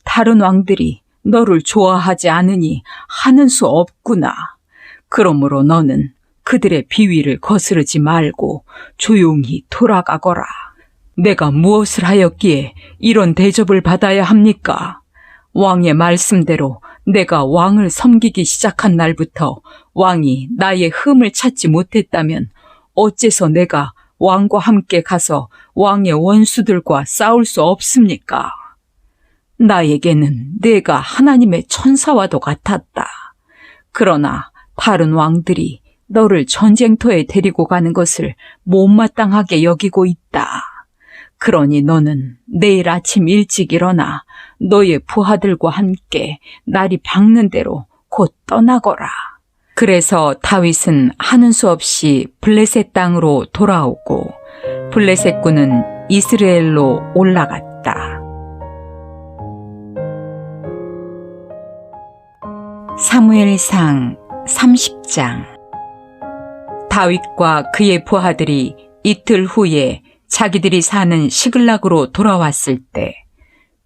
다른 왕들이 너를 좋아하지 않으니 하는 수 없구나. 그러므로 너는 그들의 비위를 거스르지 말고 조용히 돌아가거라. 내가 무엇을 하였기에 이런 대접을 받아야 합니까? 왕의 말씀대로 내가 왕을 섬기기 시작한 날부터 왕이 나의 흠을 찾지 못했다면 어째서 내가 왕과 함께 가서 왕의 원수들과 싸울 수 없습니까? 나에게는 내가 하나님의 천사와도 같았다. 그러나 다른 왕들이 너를 전쟁터에 데리고 가는 것을 못마땅하게 여기고 있다. 그러니 너는 내일 아침 일찍 일어나 너의 부하들과 함께 날이 밝는 대로 곧 떠나거라. 그래서 다윗은 하는 수 없이 블레셋 땅으로 돌아오고 블레셋 군은 이스라엘로 올라갔다. 사무엘상 30장. 다윗과 그의 부하들이 이틀 후에 자기들이 사는 시글락으로 돌아왔을 때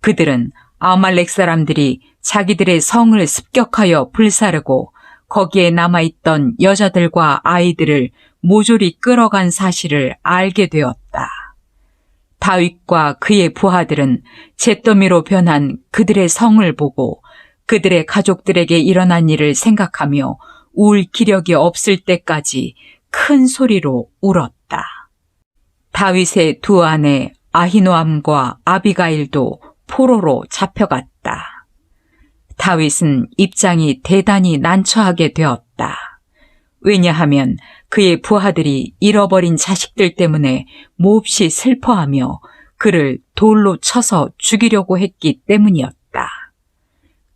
그들은 아말렉 사람들이 자기들의 성을 습격하여 불사르고 거기에 남아있던 여자들과 아이들을 모조리 끌어간 사실을 알게 되었다. 다윗과 그의 부하들은 잿더미로 변한 그들의 성을 보고 그들의 가족들에게 일어난 일을 생각하며 울 기력이 없을 때까지 큰 소리로 울었다. 다윗의 두 아내 아히노암과 아비가일도 포로로 잡혀갔다. 다윗은 입장이 대단히 난처하게 되었다. 왜냐하면 그의 부하들이 잃어버린 자식들 때문에 몹시 슬퍼하며 그를 돌로 쳐서 죽이려고 했기 때문이었다.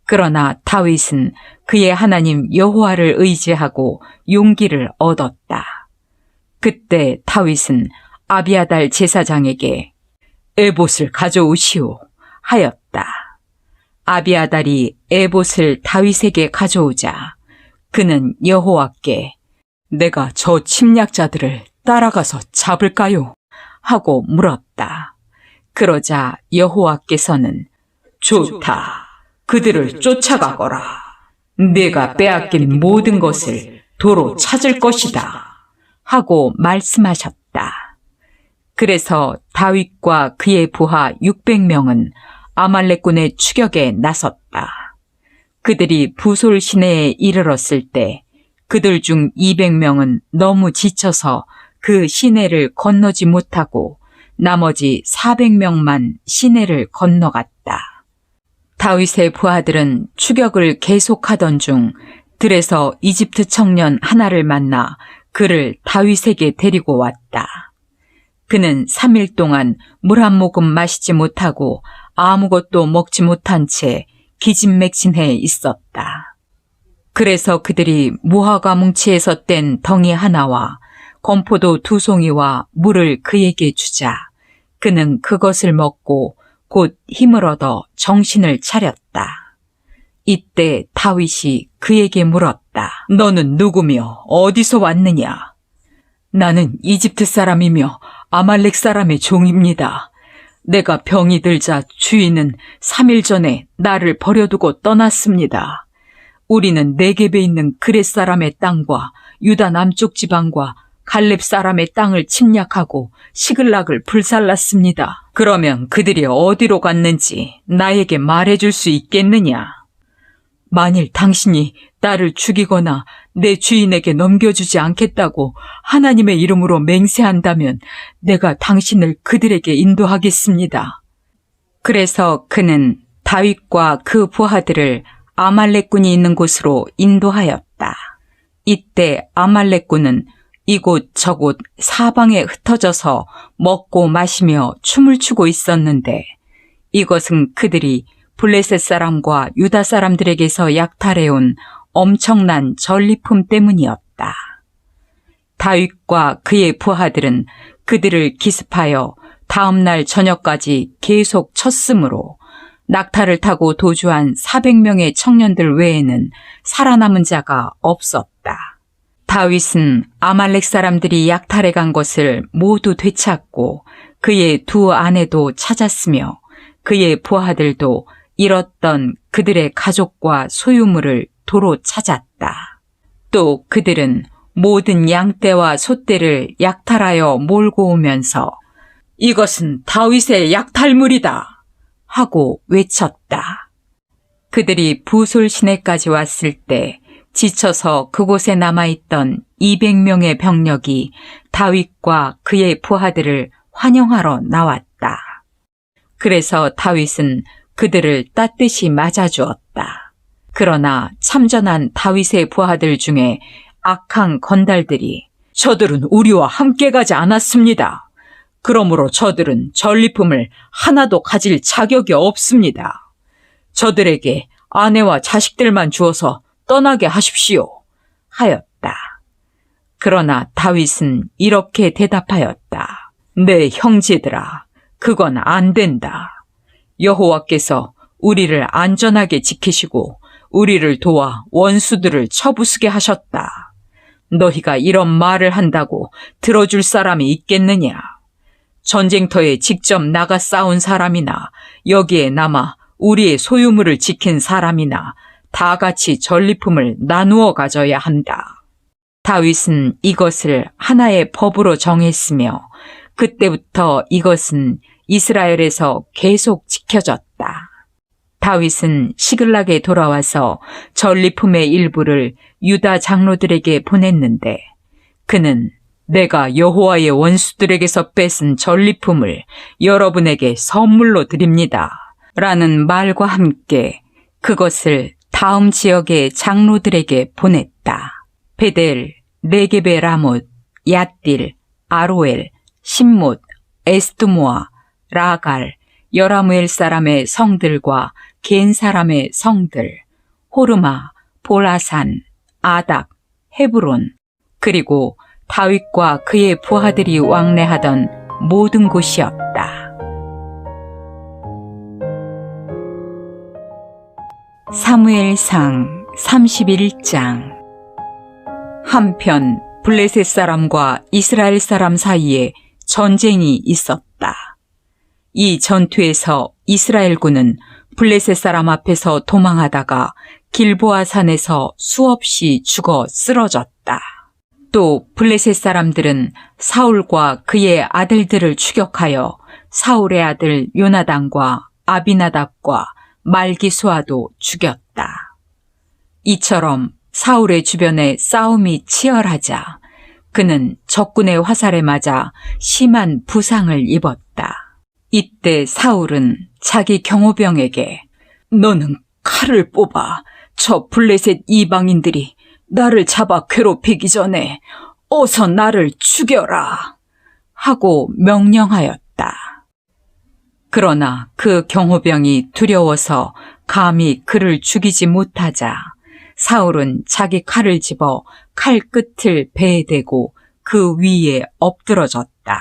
그러나 다윗은 그의 하나님 여호와를 의지하고 용기를 얻었다. 그때 다윗은 아비아달 제사장에게 에봇을 가져오시오 하였다. 아비아달이 에봇을 다윗에게 가져오자 그는 여호와께 내가 저 침략자들을 따라가서 잡을까요? 하고 물었다. 그러자 여호와께서는 좋다. 그들을 쫓아가거라. 네가 빼앗긴 모든 것을 도로 찾을 것이다. 하고 말씀하셨다. 그래서 다윗과 그의 부하 600명은 아말렉군의 추격에 나섰다. 그들이 부솔 시내에 이르렀을 때 그들 중 200명은 너무 지쳐서 그 시내를 건너지 못하고 나머지 400명만 시내를 건너갔다. 다윗의 부하들은 추격을 계속하던 중 들에서 이집트 청년 하나를 만나 그를 다윗에게 데리고 왔다. 그는 3일 동안 물 한 모금 마시지 못하고 아무것도 먹지 못한 채 기진맥진해 있었다. 그래서 그들이 무화과 뭉치에서 뗀 덩이 하나와 건포도 2송이와 물을 그에게 주자 그는 그것을 먹고 곧 힘을 얻어 정신을 차렸다. 이때 다윗이 그에게 물었다. 너는 누구며 어디서 왔느냐? 나는 이집트 사람이며 아말렉 사람의 종입니다. 내가 병이 들자 주인은 3일 전에 나를 버려두고 떠났습니다. 우리는 네겝에 있는 그렛 사람의 땅과 유다 남쪽 지방과 갈렙 사람의 땅을 침략하고 시글락을 불살랐습니다. 그러면 그들이 어디로 갔는지 나에게 말해줄 수 있겠느냐? 만일 당신이 나를 죽이거나 내 주인에게 넘겨주지 않겠다고 하나님의 이름으로 맹세한다면 내가 당신을 그들에게 인도하겠습니다. 그래서 그는 다윗과 그 부하들을 아말렉군이 있는 곳으로 인도하였다. 이때 아말렉군은 이곳 저곳 사방에 흩어져서 먹고 마시며 춤을 추고 있었는데 이것은 그들이 블레셋 사람과 유다 사람들에게서 약탈해온 엄청난 전리품 때문이었다. 다윗과 그의 부하들은 그들을 기습하여 다음 날 저녁까지 계속 쳤으므로 낙타를 타고 도주한 400명의 청년들 외에는 살아남은 자가 없었다. 다윗은 아말렉 사람들이 약탈해 간 것을 모두 되찾고 그의 두 아내도 찾았으며 그의 부하들도 잃었던 그들의 가족과 소유물을 도로 찾았다. 또 그들은 모든 양떼와 소떼를 약탈하여 몰고 오면서 이것은 다윗의 약탈물이다 하고 외쳤다. 그들이 부솔 시내까지 왔을 때 지쳐서 그곳에 남아있던 200명의 병력이 다윗과 그의 부하들을 환영하러 나왔다. 그래서 다윗은 그들을 따뜻이 맞아주었다. 그러나 참전한 다윗의 부하들 중에 악한 건달들이 저들은 우리와 함께 가지 않았습니다. 그러므로 저들은 전리품을 하나도 가질 자격이 없습니다. 저들에게 아내와 자식들만 주어서 떠나게 하십시오. 하였다. 그러나 다윗은 이렇게 대답하였다. 내 형제들아, 그건 안 된다. 여호와께서 우리를 안전하게 지키시고 우리를 도와 원수들을 쳐부수게 하셨다. 너희가 이런 말을 한다고 들어줄 사람이 있겠느냐? 전쟁터에 직접 나가 싸운 사람이나 여기에 남아 우리의 소유물을 지킨 사람이나 다 같이 전리품을 나누어 가져야 한다. 다윗은 이것을 하나의 법으로 정했으며 그때부터 이것은 이스라엘에서 계속 지켜졌다. 다윗은 시글락에 돌아와서 전리품의 일부를 유다 장로들에게 보냈는데 그는 내가 여호와의 원수들에게서 뺏은 전리품을 여러분에게 선물로 드립니다. 라는 말과 함께 그것을 다음 지역의 장로들에게 보냈다. 베델, 네게베 라못, 얏딜, 아로엘, 신못, 에스두모아, 라갈, 여라무엘 사람의 성들과 겐 사람의 성들, 호르마, 볼아산, 아닥, 헤브론, 그리고 다윗과 그의 부하들이 왕래하던 모든 곳이었다. 사무엘상 31장. 한편 블레셋 사람과 이스라엘 사람 사이에 전쟁이 있었다. 이 전투에서 이스라엘군은 블레셋 사람 앞에서 도망하다가 길보아 산에서 수없이 죽어 쓰러졌다. 또 블레셋 사람들은 사울과 그의 아들들을 추격하여 사울의 아들 요나단과 아비나답과 말기수아도 죽였다. 이처럼 사울의 주변에 싸움이 치열하자 그는 적군의 화살에 맞아 심한 부상을 입었다. 이때 사울은 자기 경호병에게 너는 칼을 뽑아 저 블레셋 이방인들이 나를 잡아 괴롭히기 전에 어서 나를 죽여라 하고 명령하였다. 그러나 그 경호병이 두려워서 감히 그를 죽이지 못하자 사울은 자기 칼을 집어 칼 끝을 배에 대고 그 위에 엎드러졌다.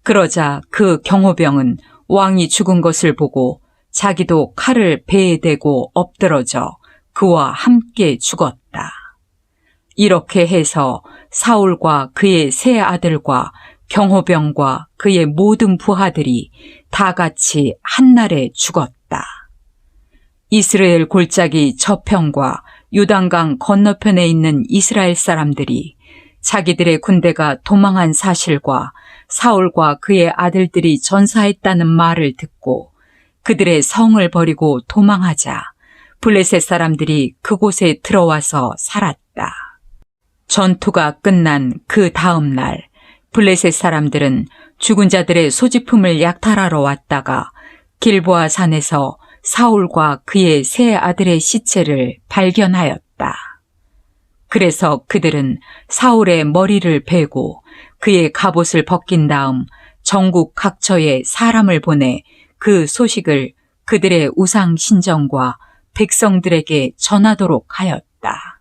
그러자 그 경호병은 왕이 죽은 것을 보고 자기도 칼을 배에 대고 엎드러져 그와 함께 죽었다. 이렇게 해서 사울과 그의 세 아들과 경호병과 그의 모든 부하들이 다 같이 한날에 죽었다. 이스라엘 골짜기 저편과 요단강 건너편에 있는 이스라엘 사람들이 자기들의 군대가 도망한 사실과 사울과 그의 아들들이 전사했다는 말을 듣고 그들의 성을 버리고 도망하자 블레셋 사람들이 그곳에 들어와서 살았다. 전투가 끝난 그 다음 날 블레셋 사람들은 죽은 자들의 소지품을 약탈하러 왔다가 길보아 산에서 사울과 그의 세 아들의 시체를 발견하였다. 그래서 그들은 사울의 머리를 베고 그의 갑옷을 벗긴 다음 전국 각처에 사람을 보내 그 소식을 그들의 우상 신전과 백성들에게 전하도록 하였다.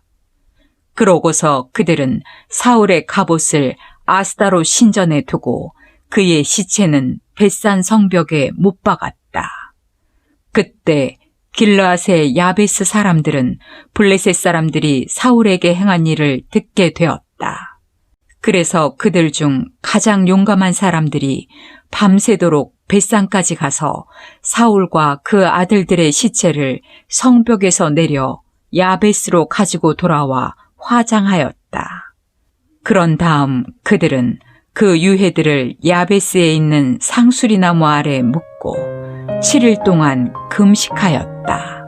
그러고서 그들은 사울의 갑옷을 아스다로 신전에 두고 그의 시체는 벳산 성벽에 못 박았다. 그때 길르앗의 야베스 사람들은 블레셋 사람들이 사울에게 행한 일을 듣게 되었다. 그래서 그들 중 가장 용감한 사람들이 밤새도록 벳산까지 가서 사울과 그 아들들의 시체를 성벽에서 내려 야베스로 가지고 돌아와 화장하였다. 그런 다음 그들은 그 유해들을 야베스에 있는 상수리나무 아래 묻고 7일 동안 금식하였다.